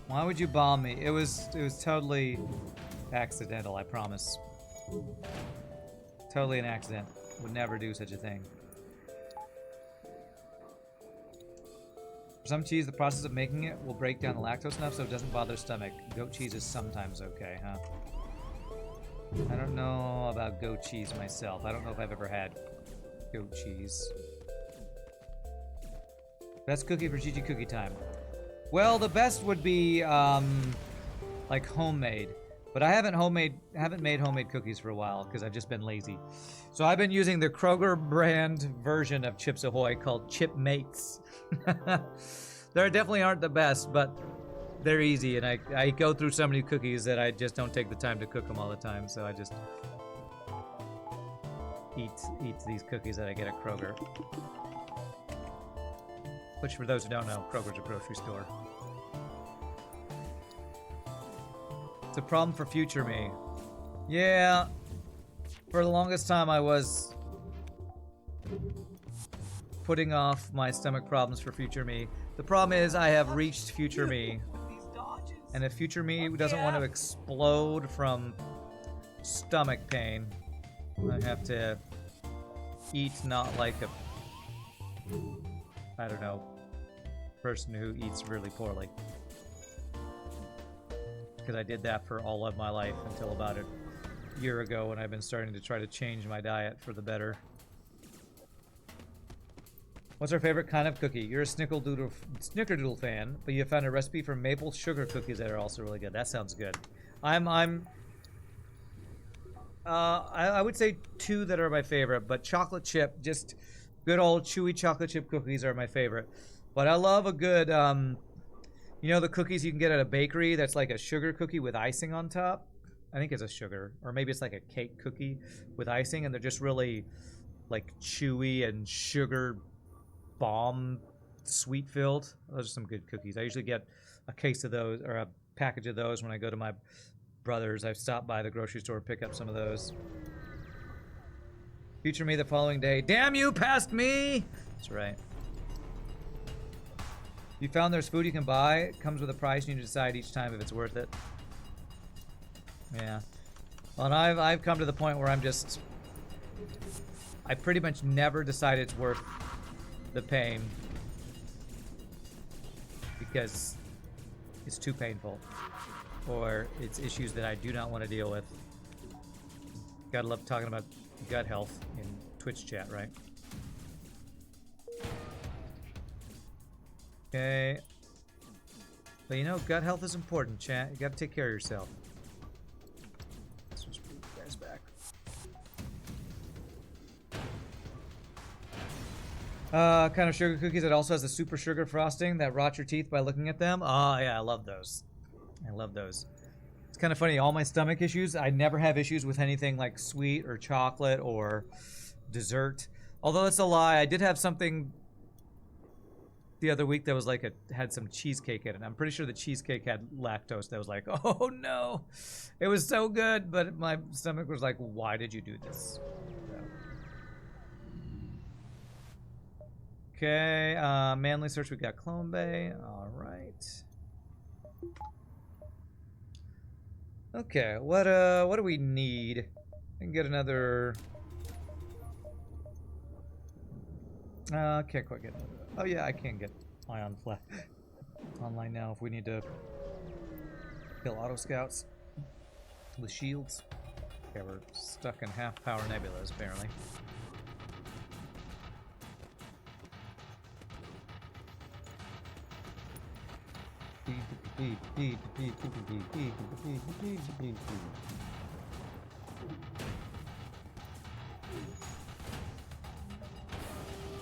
Why would you bomb me? It was totally accidental, I promise. Totally an accident. Would never do such a thing. For some cheese, the process of making it will break down the lactose enough so it doesn't bother stomach. Goat cheese is sometimes okay, huh? I don't know about goat cheese myself. I don't know if I've ever had goat cheese. Best cookie for GG cookie time. Well, the best would be like homemade, but I haven't made homemade cookies for a while because I've just been lazy. So I've been using the Kroger brand version of Chips Ahoy called Chip Mates. They definitely aren't the best, but they're easy, and I go through so many cookies that I just don't take the time to cook them all the time. So I just eat these cookies that I get at Kroger. Which, for those who don't know, Kroger's a grocery store. It's a problem for future me. Yeah. For the longest time, I was putting off my stomach problems for future me. The problem is I have reached future me. And if future me doesn't want to explode from stomach pain, I have to eat not like a, I don't know, person who eats really poorly. Because I did that for all of my life until about a year ago when I've been starting to try to change my diet for the better. What's our favorite kind of cookie? You're a snickerdoodle fan, but you found a recipe for maple sugar cookies that are also really good. That sounds good. I would say two that are my favorite, but chocolate chip, just good old chewy chocolate chip cookies are my favorite. But I love a good, you know the cookies you can get at a bakery that's like a sugar cookie with icing on top? I think it's a sugar, or maybe it's like a cake cookie with icing, and they're just really like chewy and sugar bomb sweet filled. Those are some good cookies. I usually get a case of those, or a package of those when I go to my brother's. I've stopped by the grocery store, pick up some of those. Future me the following day. Damn you, past me! That's right. You found there's food you can buy. It comes with a price. You need to decide each time if it's worth it. Yeah. Well, and I've come to the point where I pretty much never decide it's worth the pain because it's too painful, or it's issues that I do not want to deal with. Gotta love talking about gut health in Twitch chat, right? Okay. But you know, gut health is important, chat. You gotta take care of yourself. Let's just put you guys back. Kind of sugar cookies that also has the super sugar frosting that rots your teeth by looking at them. Oh, yeah, I love those. I love those. It's kind of funny. All my stomach issues, I never have issues with anything like sweet or chocolate or dessert. Although that's a lie. I did have something the other week that was like had some cheesecake in it. I'm pretty sure the cheesecake had lactose. That was like, oh no. It was so good, but my stomach was like, why did you do this? Okay, manly search, we got Clone Bay. All right. Okay, what do we need? I can get another. Can't quite get another. Oh yeah, I can get Ion Flat online now if we need to kill auto scouts with shields. Okay, we're stuck in half power nebulas apparently.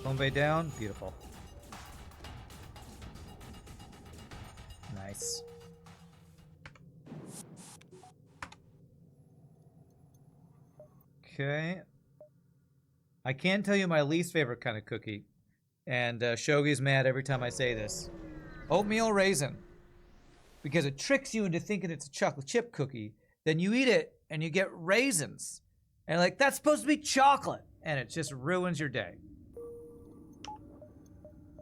Clone Bay down, beautiful. Nice. Okay. I can tell you my least favorite kind of cookie, and Shogi's mad every time I say this. Oatmeal raisin. Because it tricks you into thinking it's a chocolate chip cookie. Then you eat it, and you get raisins. And like, that's supposed to be chocolate. And it just ruins your day.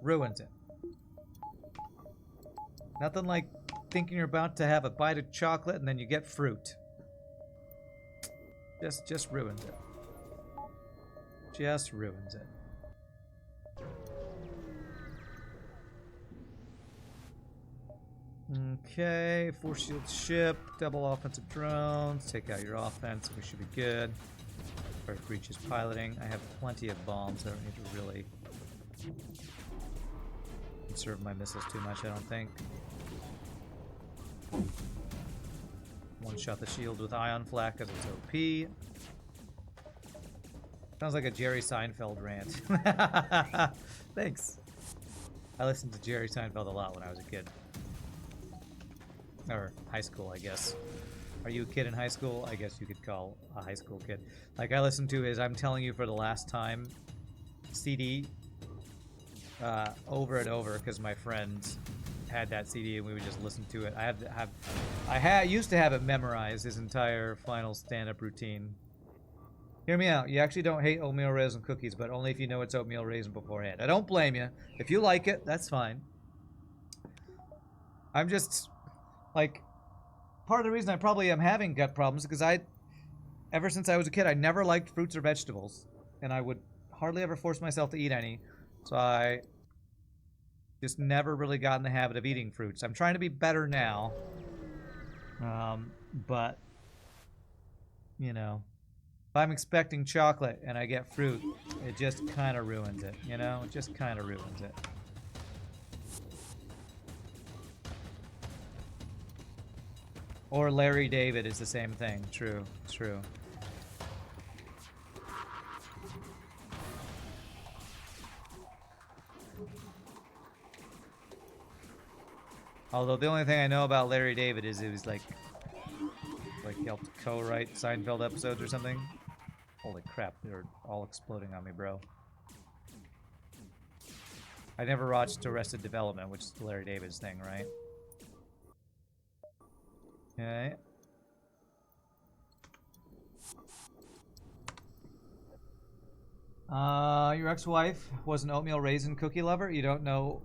Ruins it. Nothing like thinking you're about to have a bite of chocolate, and then you get fruit. Just ruins it. Just ruins it. Okay, force shield ship, double offensive drones, take out your offense, we should be good. Earth breach is piloting. I have plenty of bombs, I don't need to really conserve my missiles too much, I don't think. One shot the shield with ion flak because it's OP. Sounds like a Jerry Seinfeld rant. Thanks. I listened to Jerry Seinfeld a lot when I was a kid. Or high school, I guess. Are you a kid in high school? I guess you could call a high school kid. Like, I listened to his I'm Telling You for the Last Time CD over and over because my friends had that CD and we would just listen to it. I used to have it memorized, his entire final stand-up routine. Hear me out. You actually don't hate oatmeal raisin cookies, but only if you know it's oatmeal raisin beforehand. I don't blame you. If you like it, that's fine. I'm just... like, part of the reason I probably am having gut problems is because ever since I was a kid, I never liked fruits or vegetables. And I would hardly ever force myself to eat any. So I just never really got in the habit of eating fruits. I'm trying to be better now. But, you know, if I'm expecting chocolate and I get fruit, it just kind of ruins it, you know? It just kind of ruins it. Or Larry David is the same thing. True, true. Although the only thing I know about Larry David is it was like he helped co-write Seinfeld episodes or something. Holy crap, they're all exploding on me, bro. I never watched Arrested Development, which is Larry David's thing, right? Okay. Your ex-wife was an oatmeal raisin cookie lover? You didn't know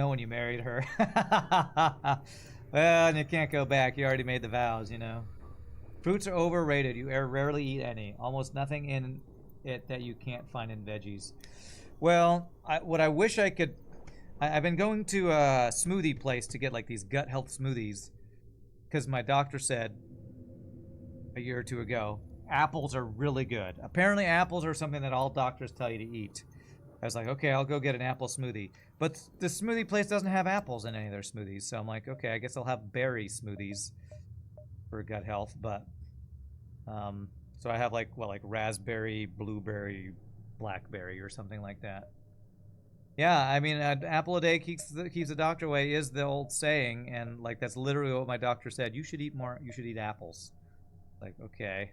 when you married her. Well, and you can't go back. You already made the vows, you know. Fruits are overrated. You rarely eat any. Almost nothing in it that you can't find in veggies. Well, what I wish I could... I've been going to a smoothie place to get like these gut health smoothies. Because my doctor said a year or two ago, apples are really good. Apparently apples are something that all doctors tell you to eat. I was like, okay, I'll go get an apple smoothie. But the smoothie place doesn't have apples in any of their smoothies, so I'm like, okay, I guess I'll have berry smoothies for gut health. But so I have like raspberry, blueberry, blackberry, or something like that. Yeah, I mean, an apple a day keeps the doctor away is the old saying, and like that's literally what my doctor said. You should eat more. You should eat apples. Like, okay.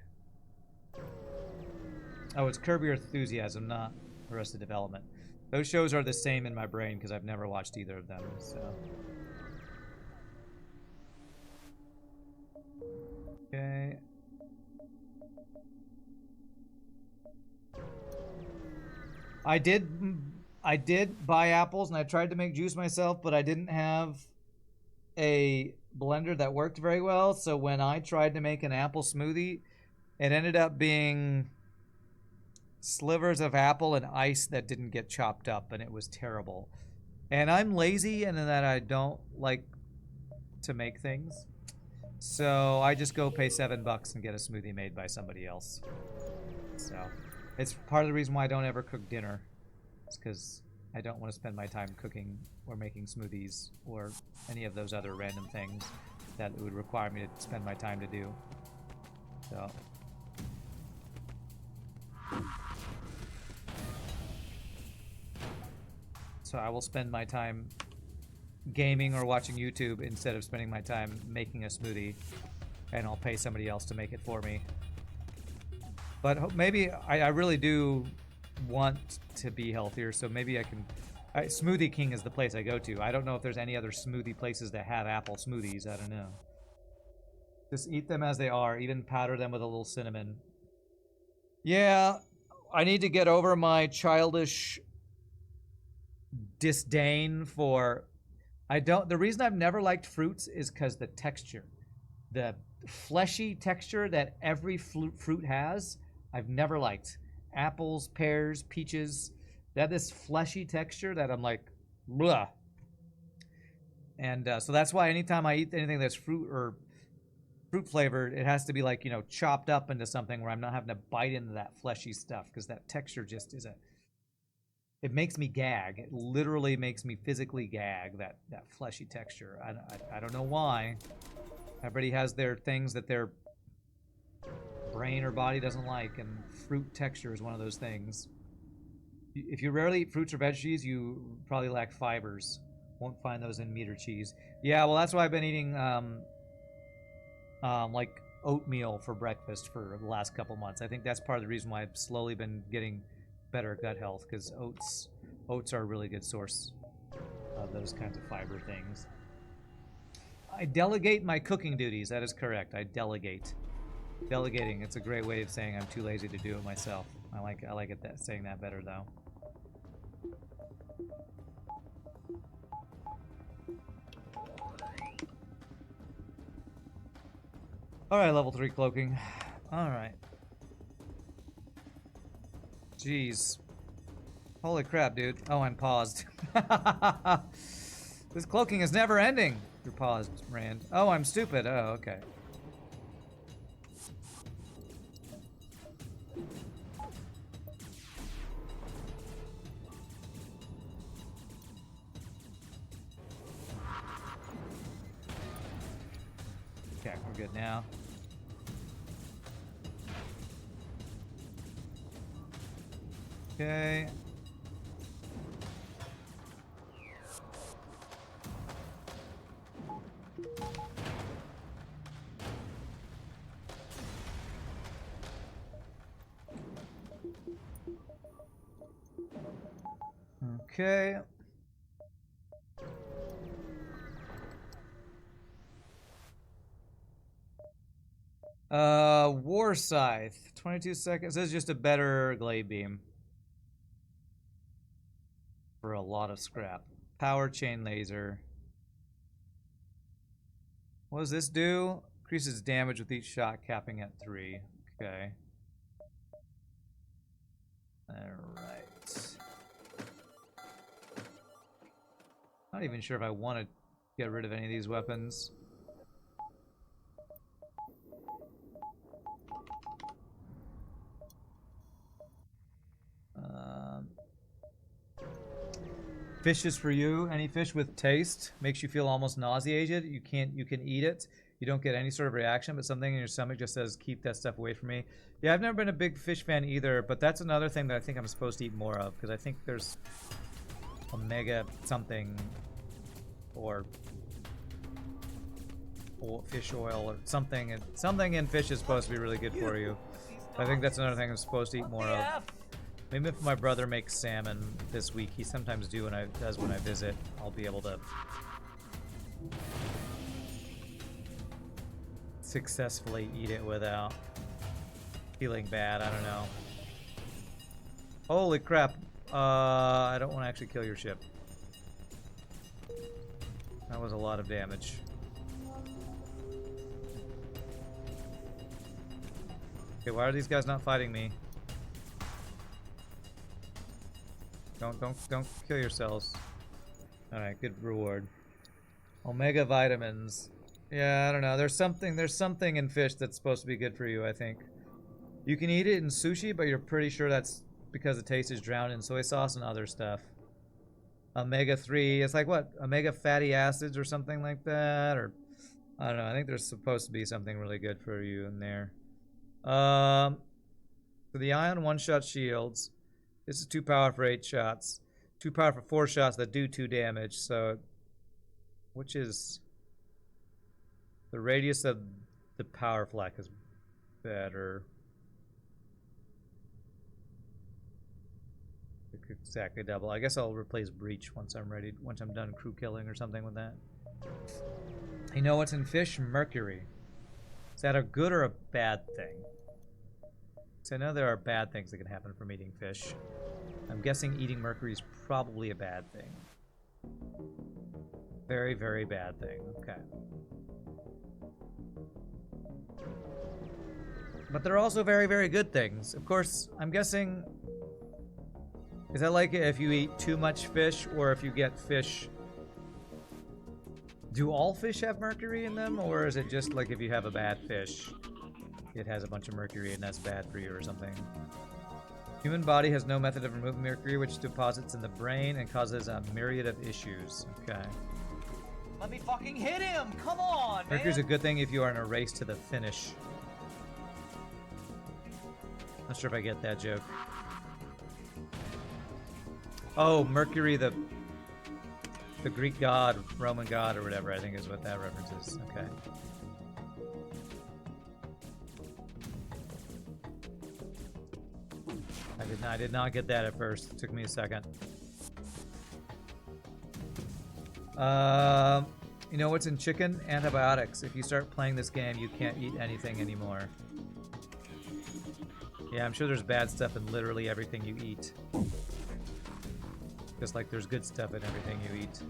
Oh, it's Curb Your Enthusiasm, not Arrested Development. Those shows are the same in my brain because I've never watched either of them. So. Okay. I did buy apples and I tried to make juice myself, but I didn't have a blender that worked very well. So when I tried to make an apple smoothie, it ended up being slivers of apple and ice that didn't get chopped up, and it was terrible. And I'm lazy and in that I don't like to make things. So I just go pay $7 and get a smoothie made by somebody else. So it's part of the reason why I don't ever cook dinner. It's because I don't want to spend my time cooking or making smoothies or any of those other random things that it would require me to spend my time to do. So I will spend my time gaming or watching YouTube instead of spending my time making a smoothie, and I'll pay somebody else to make it for me. But maybe I really do want to be healthier, so maybe I can... Smoothie King is the place I go to. I don't know if there's any other smoothie places that have apple smoothies. I don't know. Just eat them as they are. Even powder them with a little cinnamon. Yeah, I need to get over my childish disdain for... The reason I've never liked fruits is because the texture. The fleshy texture that every fruit has, I've never liked. Apples, pears, peaches, they have this fleshy texture that I'm like, blah. And so that's why anytime I eat anything that's fruit flavored, it has to be like, chopped up into something where I'm not having to bite into that fleshy stuff, because that texture just is it makes me gag. It literally makes me physically gag, that fleshy texture. I don't know why. Everybody has their things that their brain or body doesn't like, and fruit texture is one of those things. If you rarely eat fruits or veggies, you probably lack fibers. Won't find those in meat or cheese. Yeah, well, that's why I've been eating like oatmeal for breakfast for the last couple months. I think that's part of the reason why I've slowly been getting better gut health, because oats are a really good source of those kinds of fiber things. I delegate my cooking duties. That is correct. I delegate. Delegating. It's a great way of saying I'm too lazy to do it myself. I like saying that better though. All right, level 3 cloaking. All right. Jeez. Holy crap, dude. Oh, I'm paused. This cloaking is never ending. You're paused, Rand. Oh, I'm stupid. Oh, okay. Okay, we're good now. Okay. Okay. War Scythe. 22 seconds. This is just a better glade beam. For a lot of scrap. Power chain laser. What does this do? Increases damage with each shot, capping at 3. Okay. Alright. Not even sure if I want to get rid of any of these weapons. Fish is for you. Any fish with taste makes you feel almost nauseated. You can eat it. You don't get any sort of reaction, but something in your stomach just says, keep that stuff away from me. Yeah, I've never been a big fish fan either, but that's another thing that I think I'm supposed to eat more of, because I think there's omega something or fish oil or something. Something in fish is supposed to be really good for you. I think that's another thing I'm supposed to eat more of. Maybe if my brother makes salmon this week, he sometimes does when I visit, I'll be able to successfully eat it without feeling bad. I don't know. Holy crap. I don't want to actually kill your ship. That was a lot of damage. Okay, why are these guys not fighting me? Don't kill yourselves. Alright, good reward. Omega vitamins. Yeah, I don't know. There's something in fish that's supposed to be good for you, I think. You can eat it in sushi, but you're pretty sure that's because the taste is drowned in soy sauce and other stuff. Omega-3, it's like what? Omega fatty acids or something like that? Or I don't know. I think there's supposed to be something really good for you in there. For the ion one-shot shields, this is 2 power for 8 shots. 2 power for 4 shots that do 2 damage, so which is the radius of the power flak is better. Exactly double. I guess I'll replace breach once I'm done crew killing or something with that. You know what's in fish? Mercury. Is that a good or a bad thing? So I know there are bad things that can happen from eating fish. I'm guessing eating mercury is probably a bad thing. Very, very bad thing. Okay. But there are also very, very good things. Of course, I'm guessing... Is that like if you eat too much fish, or if you get fish... Do all fish have mercury in them, or is it just like if you have a bad fish, it has a bunch of mercury and that's bad for you or something? Human body has no method of removing mercury, which deposits in the brain and causes a myriad of issues. Okay. Let me fucking hit him! Come on, man! Mercury's a good thing if you are in a race to the finish. Not sure if I get that joke. Oh, Mercury, the Greek god, Roman god, or whatever, I think is what that reference is. Okay. I did not get that at first. It took me a second. You know what's in chicken? Antibiotics. If you start playing this game, you can't eat anything anymore. Yeah, I'm sure there's bad stuff in literally everything you eat. Just like there's good stuff in everything you eat.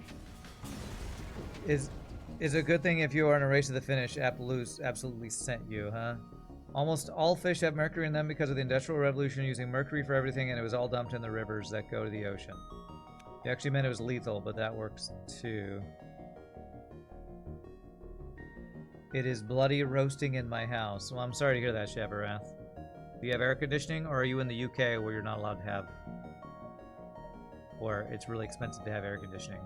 Is a good thing if you are in a race to the finish. Appaloosa absolutely sent you, huh? Almost all fish have mercury in them because of the Industrial Revolution, using mercury for everything, and it was all dumped in the rivers that go to the ocean. He actually meant it was lethal, but that works too. It is bloody roasting in my house. Well, I'm sorry to hear that, Shabarath. Do you have air conditioning, or are you in the UK where you're not allowed to have... Or it's really expensive to have air conditioning?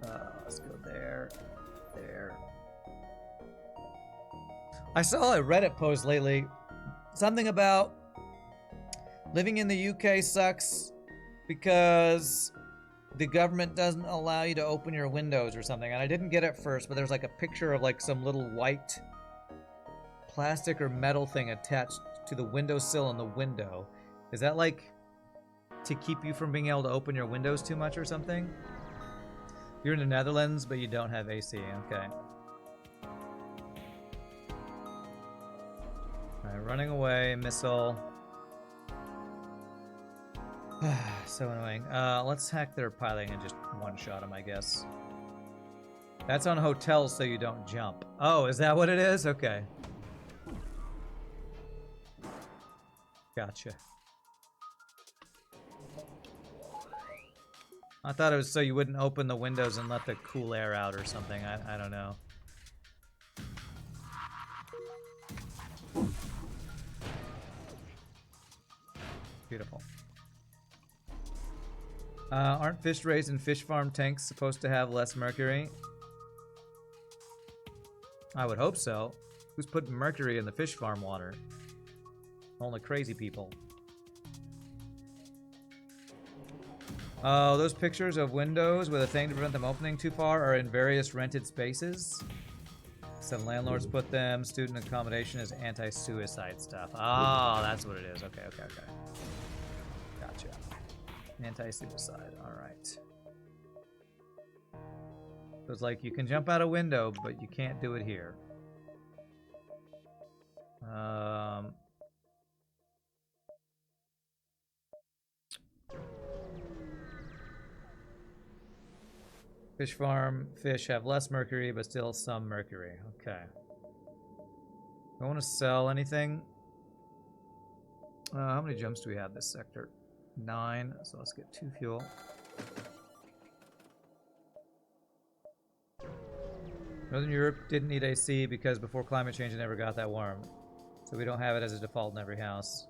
Let's go there. There. I saw a Reddit post lately. Something about living in the UK sucks because the government doesn't allow you to open your windows or something. And I didn't get it first, but there's like a picture of like some little white plastic or metal thing attached to the windowsill in the window. Is that like to keep you from being able to open your windows too much or something? You're in the Netherlands, but you don't have AC. Okay. Alright, running away, missile. So annoying. Let's hack their piloting and just one-shot them, I guess. That's on hotels so you don't jump. Oh, is that what it is? Okay. Gotcha. I thought it was so you wouldn't open the windows and let the cool air out or something. I don't know. Beautiful. Aren't fish raised in fish farm tanks supposed to have less mercury? I would hope so. Who's putting mercury in the fish farm water? Only crazy people. Oh, those pictures of windows with a thing to prevent them opening too far are in various rented spaces. Some landlords put them. Student accommodation is anti-suicide stuff. Ah, that's what it is. Okay. Gotcha. Anti-suicide. All right. So it's like you can jump out a window, but you can't do it here. Fish farm fish have less mercury, but still some mercury. Okay. Don't want to sell anything. How many jumps do we have this sector? 9. So let's get 2 fuel. Northern Europe didn't need AC because before climate change it never got that warm. So we don't have it as a default in every house.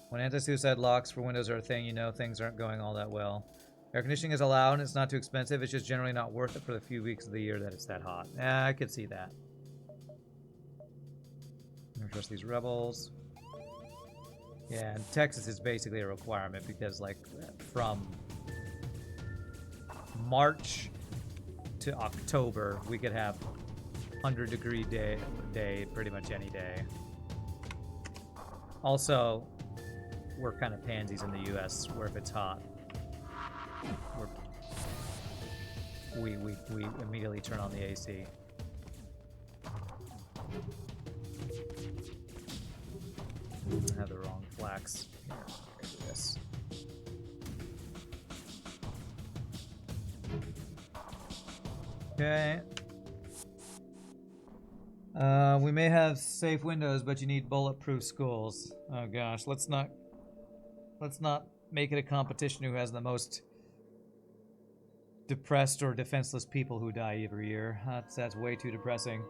When anti-suicide locks for windows are a thing, you know things aren't going all that well. Air conditioning is allowed and it's not too expensive. It's just generally not worth it for the few weeks of the year that it's that hot. I could see that. I don't trust these rebels. Yeah, and Texas is basically a requirement because, like, from March to October, we could have 100-degree day pretty much any day. Also, we're kind of pansies in the U.S. where if it's hot, we immediately turn on the AC. I have the wrong flax. Here, do this. Okay. We may have safe windows, but you need bulletproof schools. Oh gosh, let's not make it a competition who has the most depressed or defenseless people who die every year. That's way too depressing.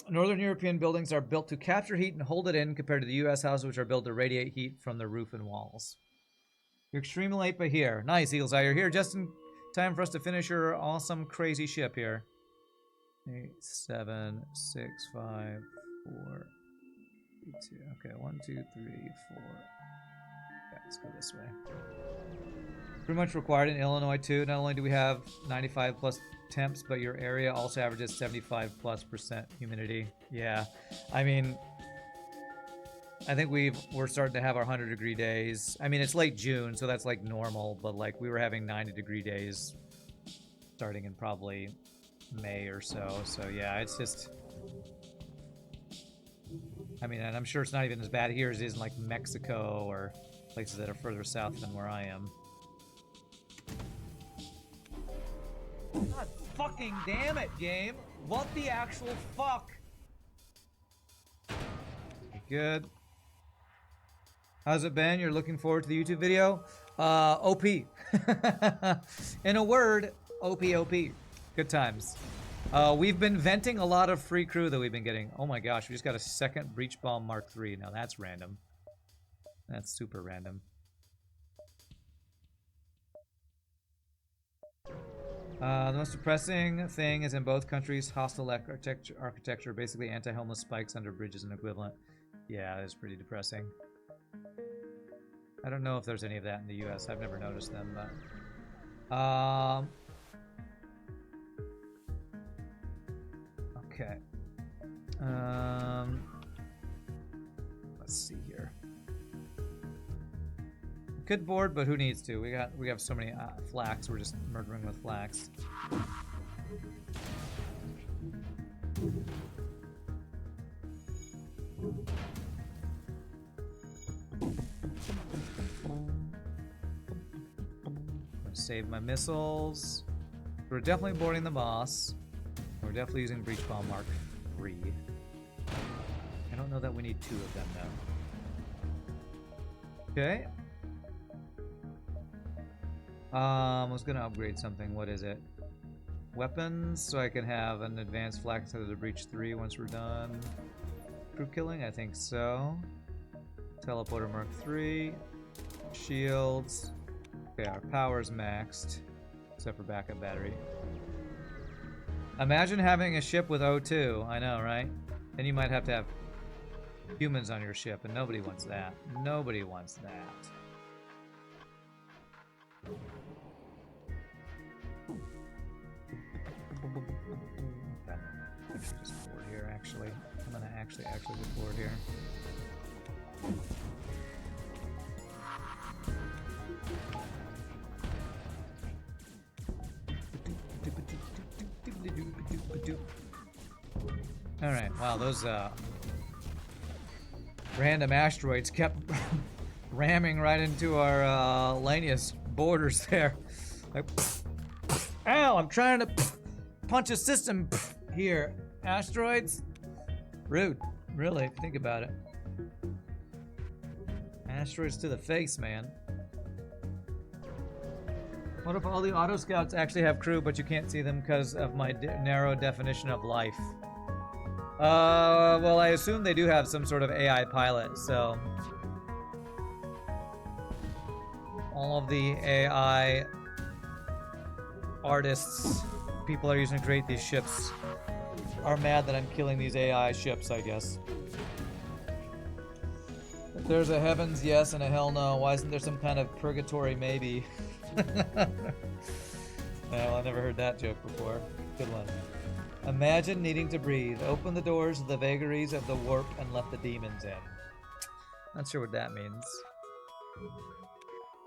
Northern European buildings are built to capture heat and hold it in compared to the U.S. houses, which are built to radiate heat from the roof and walls. You're extremely late, but here. Nice, Eagle's Eye. You're here just in time for us to finish your awesome, crazy ship here. 8, 7, 6, 5, 4, 3, 2. Okay, 1, 2, 3, 4. Okay, let's go this way. Pretty much required in Illinois too. Not only do we have 95 plus temps, but your area also averages 75+% humidity. Yeah, I mean, I think we're starting to have our 100-degree days. I mean, it's late June, so that's like normal, but like we were having 90-degree days starting in probably May or so. So yeah, it's just, I mean, and I'm sure it's not even as bad here as it is in like Mexico or places that are further south than where I am. God fucking damn it, game. What the actual fuck? Good. How's it been? You're looking forward to the YouTube video? OP. In a word, OP. Good times. We've been venting a lot of free crew that we've been getting. Oh my gosh, we just got a second Breach Bomb Mark III. Now that's random. That's super random. The most depressing thing is in both countries, hostile architecture, basically anti-homeless spikes under bridges and equivalent. Yeah, it's pretty depressing. I don't know if there's any of that in the US. I've never noticed them, but... Okay. Let's see here. Could board, but who needs to? We have so many flax. We're just murdering with flax. I'm gonna save my missiles. We're definitely boarding the boss. We're definitely using Breach Bomb Mark III. I don't know that we need 2 of them though. Okay. I was gonna upgrade something. What is it? Weapons, so I can have an advanced flax to the Breach 3 once we're done. Crew killing, I think so. Teleporter Mark 3. Shields. Okay, our power's maxed, except for backup battery. Imagine having a ship with O2. I know, right? Then you might have to have humans on your ship, and nobody wants that. Nobody wants that. Okay. I should just board here, actually. I'm gonna actually just board here. Alright, wow, those random asteroids kept ramming right into our Lanius borders there. Like, ow, I'm trying to punch a system here. Asteroids? Rude, really, if you think about it. Asteroids to the face, man. What if all the auto scouts actually have crew, but you can't see them because of my narrow definition of life? Well, I assume they do have some sort of AI pilot, so all of the AI artists people are using to create these ships are mad that I'm killing these AI ships, I guess. If there's a heavens yes and a hell no, why isn't there some kind of purgatory maybe? Well, I never heard that joke before. Good one. Imagine needing to breathe. Open the doors of the vagaries of the warp and let the demons in. Not sure what that means.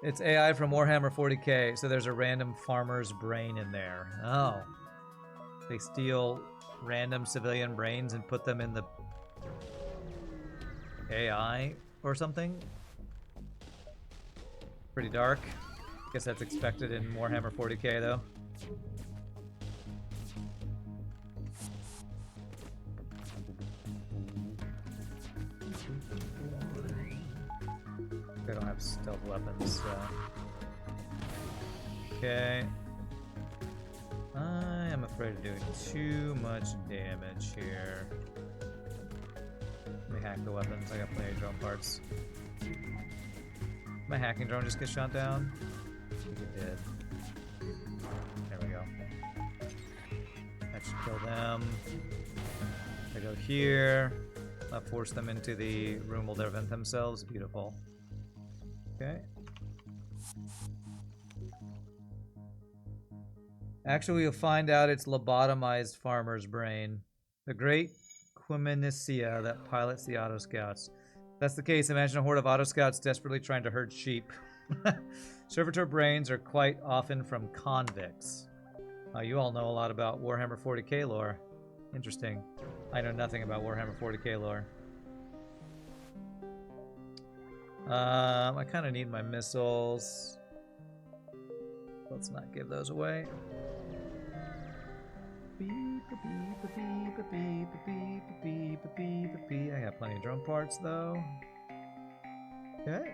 It's AI from Warhammer 40k, so there's a random farmer's brain in there. Oh. They steal random civilian brains and put them in the AI or something? Pretty dark. Guess that's expected in Warhammer 40k though. They don't have stealth weapons, so. Okay. I am afraid of doing too much damage here. Let me hack the weapons. I got plenty of drone parts. My hacking drone just get shot down? I think it did. There we go. That should kill them. They go here. I'll force them into the room where they'll vent themselves. Beautiful. Okay. Actually, you'll find out it's lobotomized farmer's brain. The great Quiminicia that pilots the auto scouts. If that's the case, imagine a horde of auto scouts desperately trying to herd sheep. Servitor brains are quite often from convicts. You all know a lot about Warhammer 40k lore. Interesting. I know nothing about Warhammer 40k lore. I kind of need my missiles. Let's not give those away. I got plenty of drone parts though. Okay.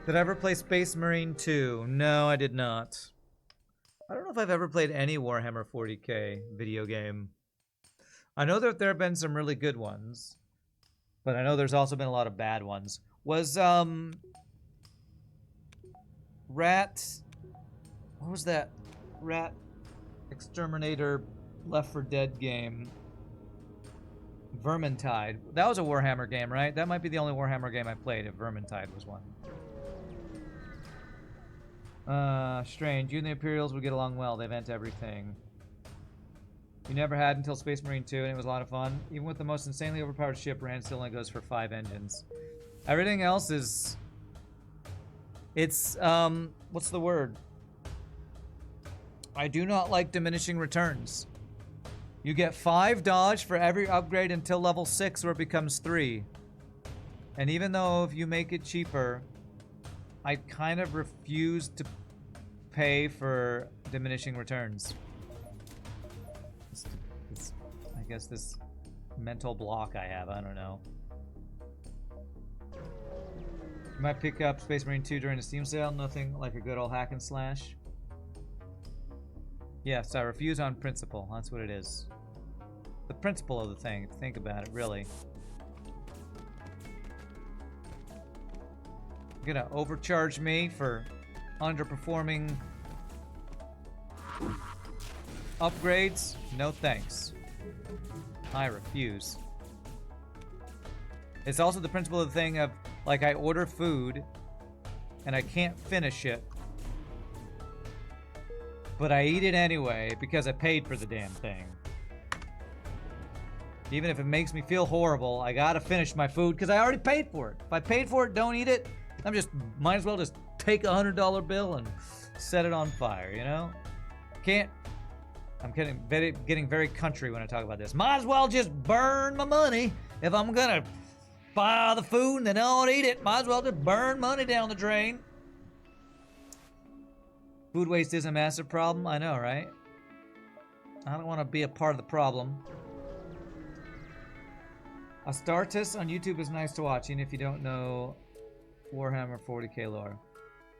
Did I ever play Space Marine 2? No, I did not. I don't know if I've ever played any Warhammer 40k video game. I know that there have been some really good ones, but I know there's also been a lot of bad ones. Was Rat... What was that? Rat Exterminator Left 4 Dead game. Vermintide. That was a Warhammer game, right? That might be the only Warhammer game I played if Vermintide was one. Strange. You and the Imperials would get along well. They vent everything. You never had until Space Marine 2, and it was a lot of fun. Even with the most insanely overpowered ship, Rand still only goes for 5 engines. Everything else is... It's, what's the word? I do not like diminishing returns. You get 5 dodge for every upgrade until level 6 where it becomes 3. And even though if you make it cheaper, I kind of refuse to pay for diminishing returns. I guess this mental block I have, I don't know. You might pick up Space Marine 2 during the Steam sale. Nothing like a good old hack and slash. Yes, I refuse on principle. That's what it is. The principle of the thing, if you think about it, really. gonna overcharge me for underperforming upgrades? No thanks. I refuse. It's also the principle of the thing of, like, I order food and I can't finish it, but I eat it anyway because I paid for the damn thing. Even if it makes me feel horrible, I gotta finish my food because I already paid for it. If I paid for it, don't eat it. Might as well just take a $100 bill and set it on fire, you know? I'm getting very country when I talk about this. Might as well just burn my money. If I'm gonna buy the food and then don't eat it, might as well just burn money down the drain. Food waste is a massive problem, I know, right? I don't want to be a part of the problem. Astartes on YouTube is nice to watch, even if you don't know Warhammer 40k lore.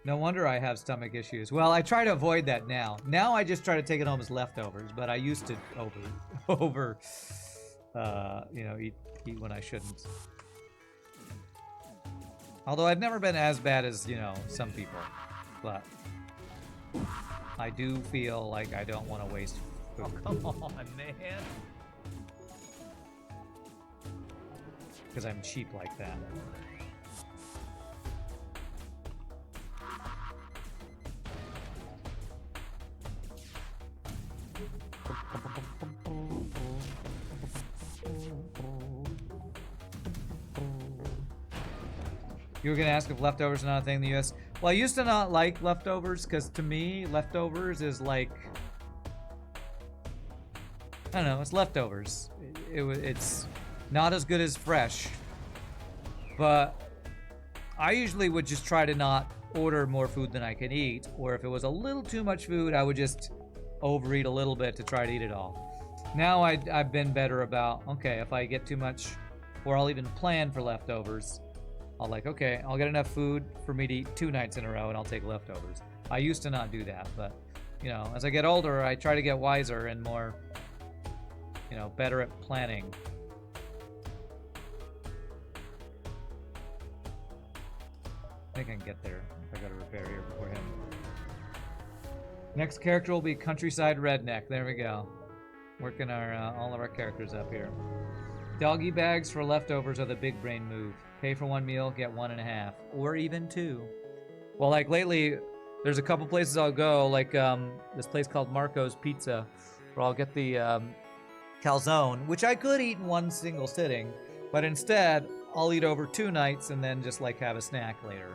No wonder I have stomach issues. Well, I try to avoid that now. Now I just try to take it home as leftovers, but I used to eat when I shouldn't. Although I've never been as bad as, some people. But I do feel like I don't want to waste food. Oh, come on, man. Because I'm cheap like that. You were going to ask if leftovers are not a thing in the US. Well, I used to not like leftovers because to me, leftovers is like... I don't know, it's leftovers. It's not as good as fresh. But I usually would just try to not order more food than I can eat. Or if it was a little too much food, I would just overeat a little bit to try to eat it all. Now I've been better about, okay, if I get too much, or I'll even plan for leftovers. I'll okay, I'll get enough food for me to eat 2 nights in a row and I'll take leftovers. I used to not do that, but, as I get older, I try to get wiser and more, better at planning. I think I can get there if I go to repair here before him. Next character will be Countryside Redneck. There we go. Working all of our characters up here. Doggy bags for leftovers are the big brain move. Pay for 1 meal, get 1.5, or even 2. Well, lately, there's a couple places I'll go, this place called Marco's Pizza, where I'll get the calzone, which I could eat in one single sitting, but instead, I'll eat over 2 nights and then just have a snack later.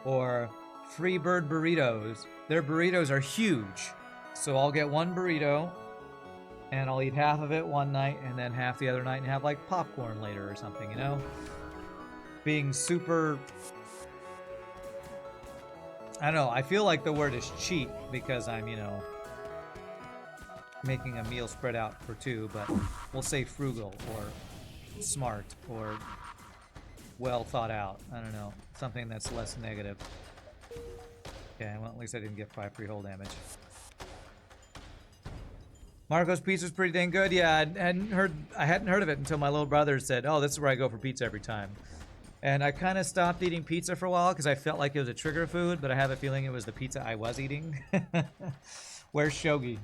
Or Freebird burritos. Their burritos are huge, so I'll get 1 burrito, and I'll eat half of it one night, and then half the other night, and have popcorn later or something, Being super... I don't know, I feel like the word is cheap because I'm, making a meal spread out for 2, but we'll say frugal or smart or well thought out. I don't know, something that's less negative. Okay, well, at least I didn't get 5 free hull damage. Marco's Pizza's pretty dang good. Yeah, I hadn't heard of it until my little brother said, "Oh, this is where I go for pizza every time." And I kind of stopped eating pizza for a while because I felt like it was a trigger food, but I have a feeling it was the pizza I was eating. Where's Shogi?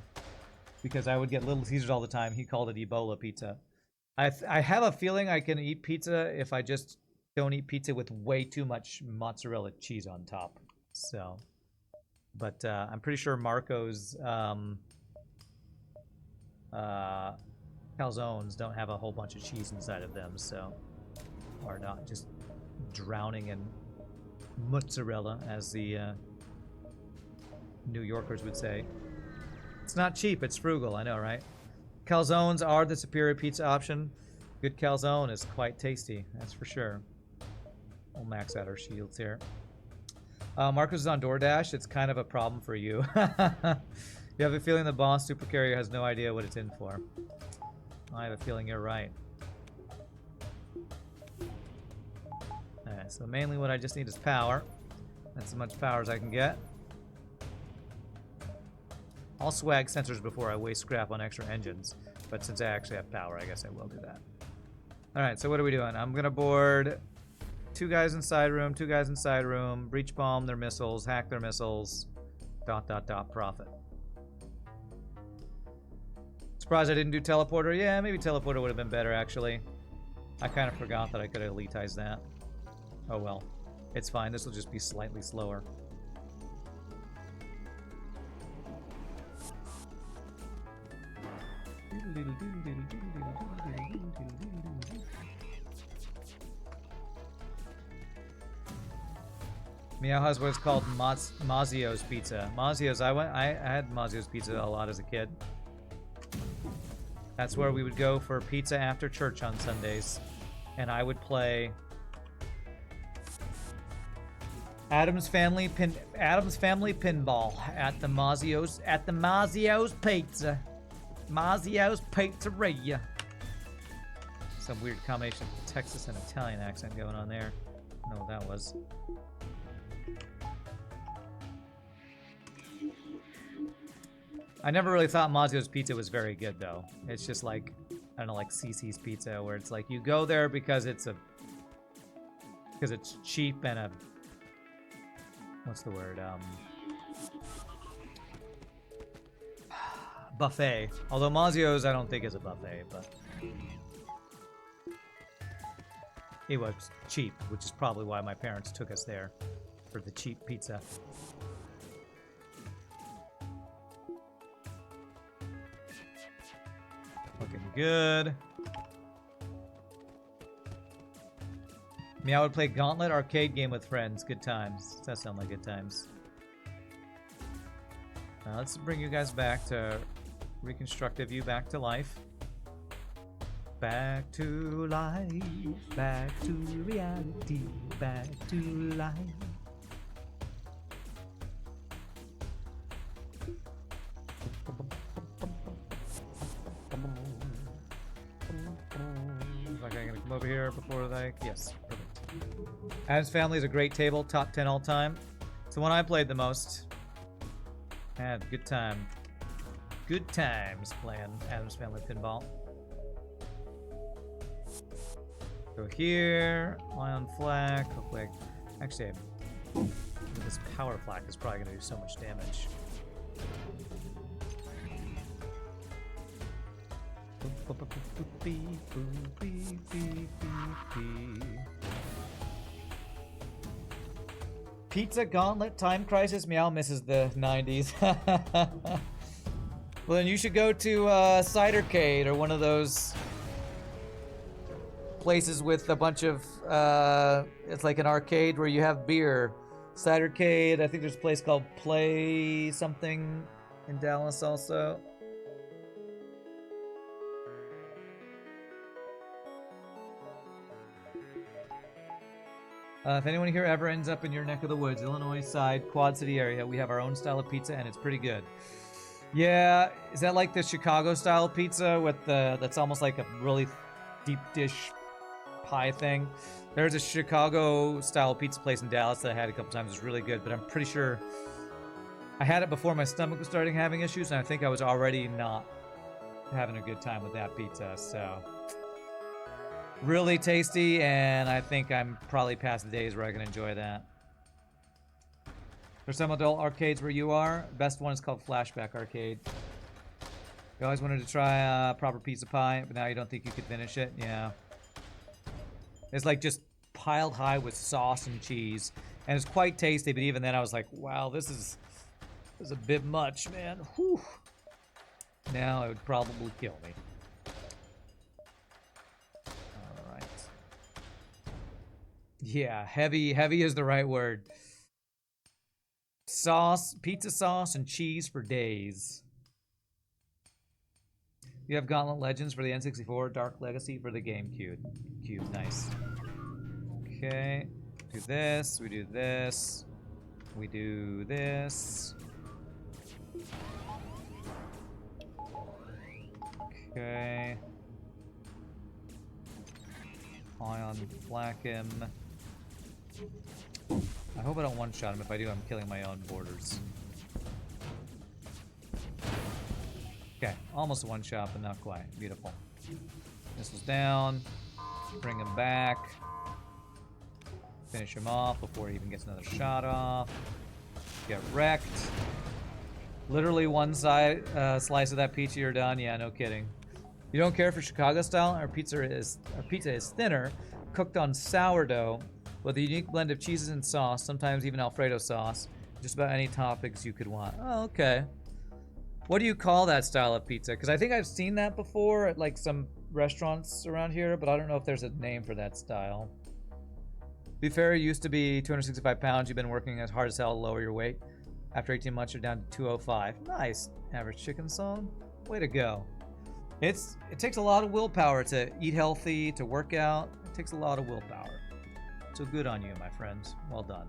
Because I would get Little Caesars all the time. He called it Ebola pizza. I have a feeling I can eat pizza if I just don't eat pizza with way too much mozzarella cheese on top. So, but I'm pretty sure Marco's calzones don't have a whole bunch of cheese inside of them, so are not just drowning in mozzarella, as the New Yorkers would say. It's not cheap, it's frugal, I know, right? Calzones are the superior pizza option. Good calzone is quite tasty, that's for sure. We'll max out our shields here. Marcos is on DoorDash. It's kind of a problem for you. You have a feeling the boss super carrier has no idea what it's in for. I have a feeling you're right. Alright, so mainly what I just need is power. That's as much power as I can get. I'll swag sensors before I waste scrap on extra engines, but since I actually have power, I guess I will do that. Alright, so what are we doing? I'm gonna board Two guys inside room, two guys inside room. Breach bomb their missiles, hack their missiles. ... profit. Surprised I didn't do teleporter. Yeah, maybe teleporter would have been better, actually. I kind of forgot that I could have elitized that. Oh well. It's fine. This will just be slightly slower. Meow has what's called Mazio's Pizza. Mazio's, I had Mazio's Pizza a lot as a kid. That's where we would go for pizza after church on Sundays. And I would play Adam's Family Pinball at the Mazio's Pizza. Mazio's Pizzeria. Some weird combination of Texas and Italian accent going on there. I don't know what that was. I never really thought Mazio's Pizza was very good, though. It's just like, I don't know, like CC's Pizza, where it's like you go there because it's cheap and a, what's the word? Buffet. Although Mazio's, I don't think is a buffet, but it was cheap, which is probably why my parents took us there for the cheap pizza. Looking good. Meow would play Gauntlet arcade game with friends. Good times. That sounds like good times. Now let's bring you guys back to reconstructive you back to life. Back to life. Back to reality. Back to life. Over here before like, yes, perfect. Adam's Family is a great table, top 10 all time. It's the one I played the most. Had a good time. Good times playing Adam's Family Pinball. Go here, ion flak. Hopefully, actually, this power flak is probably going to do so much damage. Pizza Gauntlet Time Crisis. Meow misses the 90s. Well, then you should go to Cidercade or one of those places with a bunch of it's like an arcade where you have beer. Cidercade. I think there's a place called Play something in Dallas also. If anyone here ever ends up in your neck of the woods, Illinois side, Quad City area, we have our own style of pizza and it's pretty good. Yeah, is that like the Chicago style pizza with the, that's almost like a really deep dish pie thing? There's a Chicago style pizza place in Dallas that I had a couple times. It's really good, but I'm pretty sure I had it before my stomach was starting having issues, and I think I was already not having a good time with that pizza, so... Really tasty, and I think I'm probably past the days where I can enjoy that. There's some adult arcades where you are. Best one is called Flashback Arcade. You always wanted to try a proper pizza pie, but now you don't think you could finish it? Yeah. It's like just piled high with sauce and cheese. And it's quite tasty, but even then I was like, wow, this is a bit much, man. Whew. Now it would probably kill me. Yeah, heavy is the right word. Sauce, pizza sauce, and cheese for days. You have Gauntlet Legends for the N64, Dark Legacy for the GameCube. Nice. Okay, do this, we do this, we do this. Okay. Ion flak him. I hope I don't one-shot him. If I do, I'm killing my own borders. Okay, almost a one-shot, but not quite. Beautiful. Missiles down. Bring him back. Finish him off before he even gets another shot off. Get wrecked. Literally one side slice of that pizza, you're done. Yeah, no kidding. You don't care for Chicago style? Our pizza is thinner, cooked on sourdough, with a unique blend of cheeses and sauce, sometimes even Alfredo sauce. Just about any toppings you could want. Oh, okay. What do you call that style of pizza? Because I think I've seen that before at like some restaurants around here, but I don't know if there's a name for that style. To be fair, you used to be 265 pounds. You've been working as hard as hell to lower your weight. After 18 months, you're down to 205. Nice. Average chicken song. Way to go. It takes a lot of willpower to eat healthy, to work out. It takes a lot of willpower. So good on you, my friends. Well done.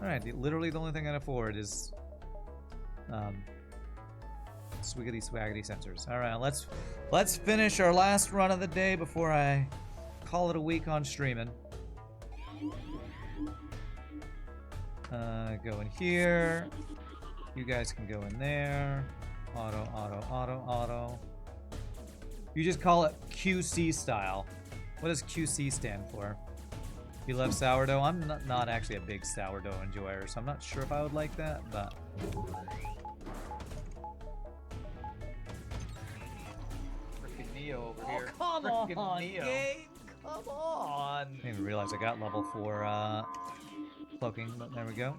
All right, literally the only thing I can afford is swiggity swaggity sensors. All right, let's finish our last run of the day before I call it a week on streaming. Go in here. You guys can go in there. Auto, auto, auto, auto. You just call it QC style. What does QC stand for? You love sourdough? I'm not actually a big sourdough enjoyer, so I'm not sure if I would like that, but... Freaking Neo over here. Come Frickin' on, Neo. game! Come on! I didn't even realize I got level 4 cloaking, but there we go.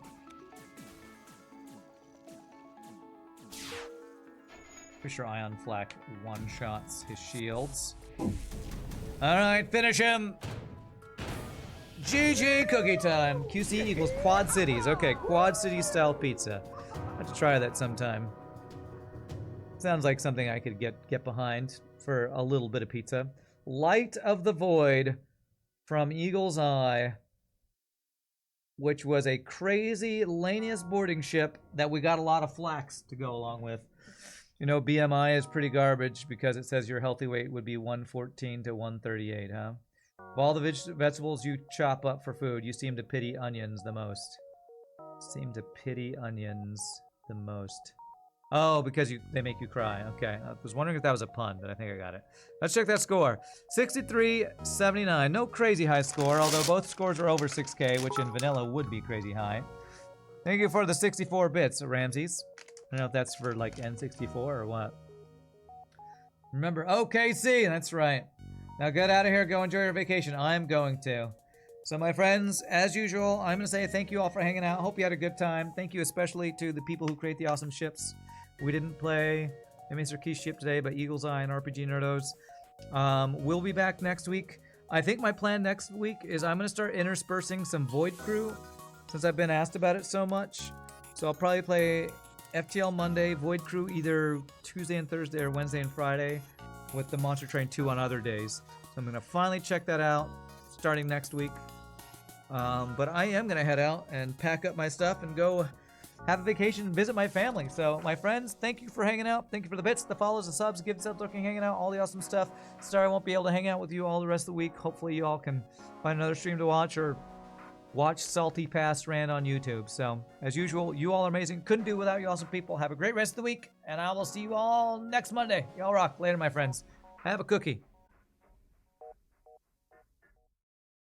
Fisher Ion Flak one-shots his shields. Alright, finish him! GG cookie time! QC equals Quad Cities. Okay, Quad City style pizza. I have to try that sometime. Sounds like something I could get behind for a little bit of pizza. Light of the Void from Eagle's Eye, which was a crazy Lanius boarding ship that we got a lot of flax to go along with. You know, BMI is pretty garbage because it says your healthy weight would be 114 to 138, huh? Of all the vegetables you chop up for food, you seem to pity onions the most. Seem to pity onions the most. Oh, because they make you cry. Okay, I was wondering if that was a pun, but I think I got it. Let's check that score. 63-79. No crazy high score, although both scores are over 6K, which in vanilla would be crazy high. Thank you for the 64 bits, Ramses. I don't know if that's for like N64 or what. Remember, OKC, that's right. Now get out of here, go enjoy your vacation. I'm going to. So my friends, as usual, I'm going to say thank you all for hanging out. Hope you had a good time. Thank you especially to the people who create the awesome ships. We didn't play Mr. Key's ship today, but Eagle's Eye and RPG Nerdos. We'll be back next week. I think my plan next week is I'm going to start interspersing some Void Crew since I've been asked about it so much. So I'll probably play FTL Monday, Void Crew either Tuesday and Thursday or Wednesday and Friday, with the Monster Train 2 on other days. So I'm going to finally check that out starting next week. But I am going to head out and pack up my stuff and go have a vacation and visit my family. So my friends, thank you for hanging out. Thank you for the bits, the follows, the subs, gifts, subs, looking, hanging out, all the awesome stuff. Sorry I won't be able to hang out with you all the rest of the week. Hopefully you all can find another stream to watch or watch Salty Past Rand on YouTube. So as usual, you all are amazing. Couldn't do without you awesome people. Have a great rest of the week, and I will see you all next Monday. Y'all rock. Later, my friends. Have a cookie.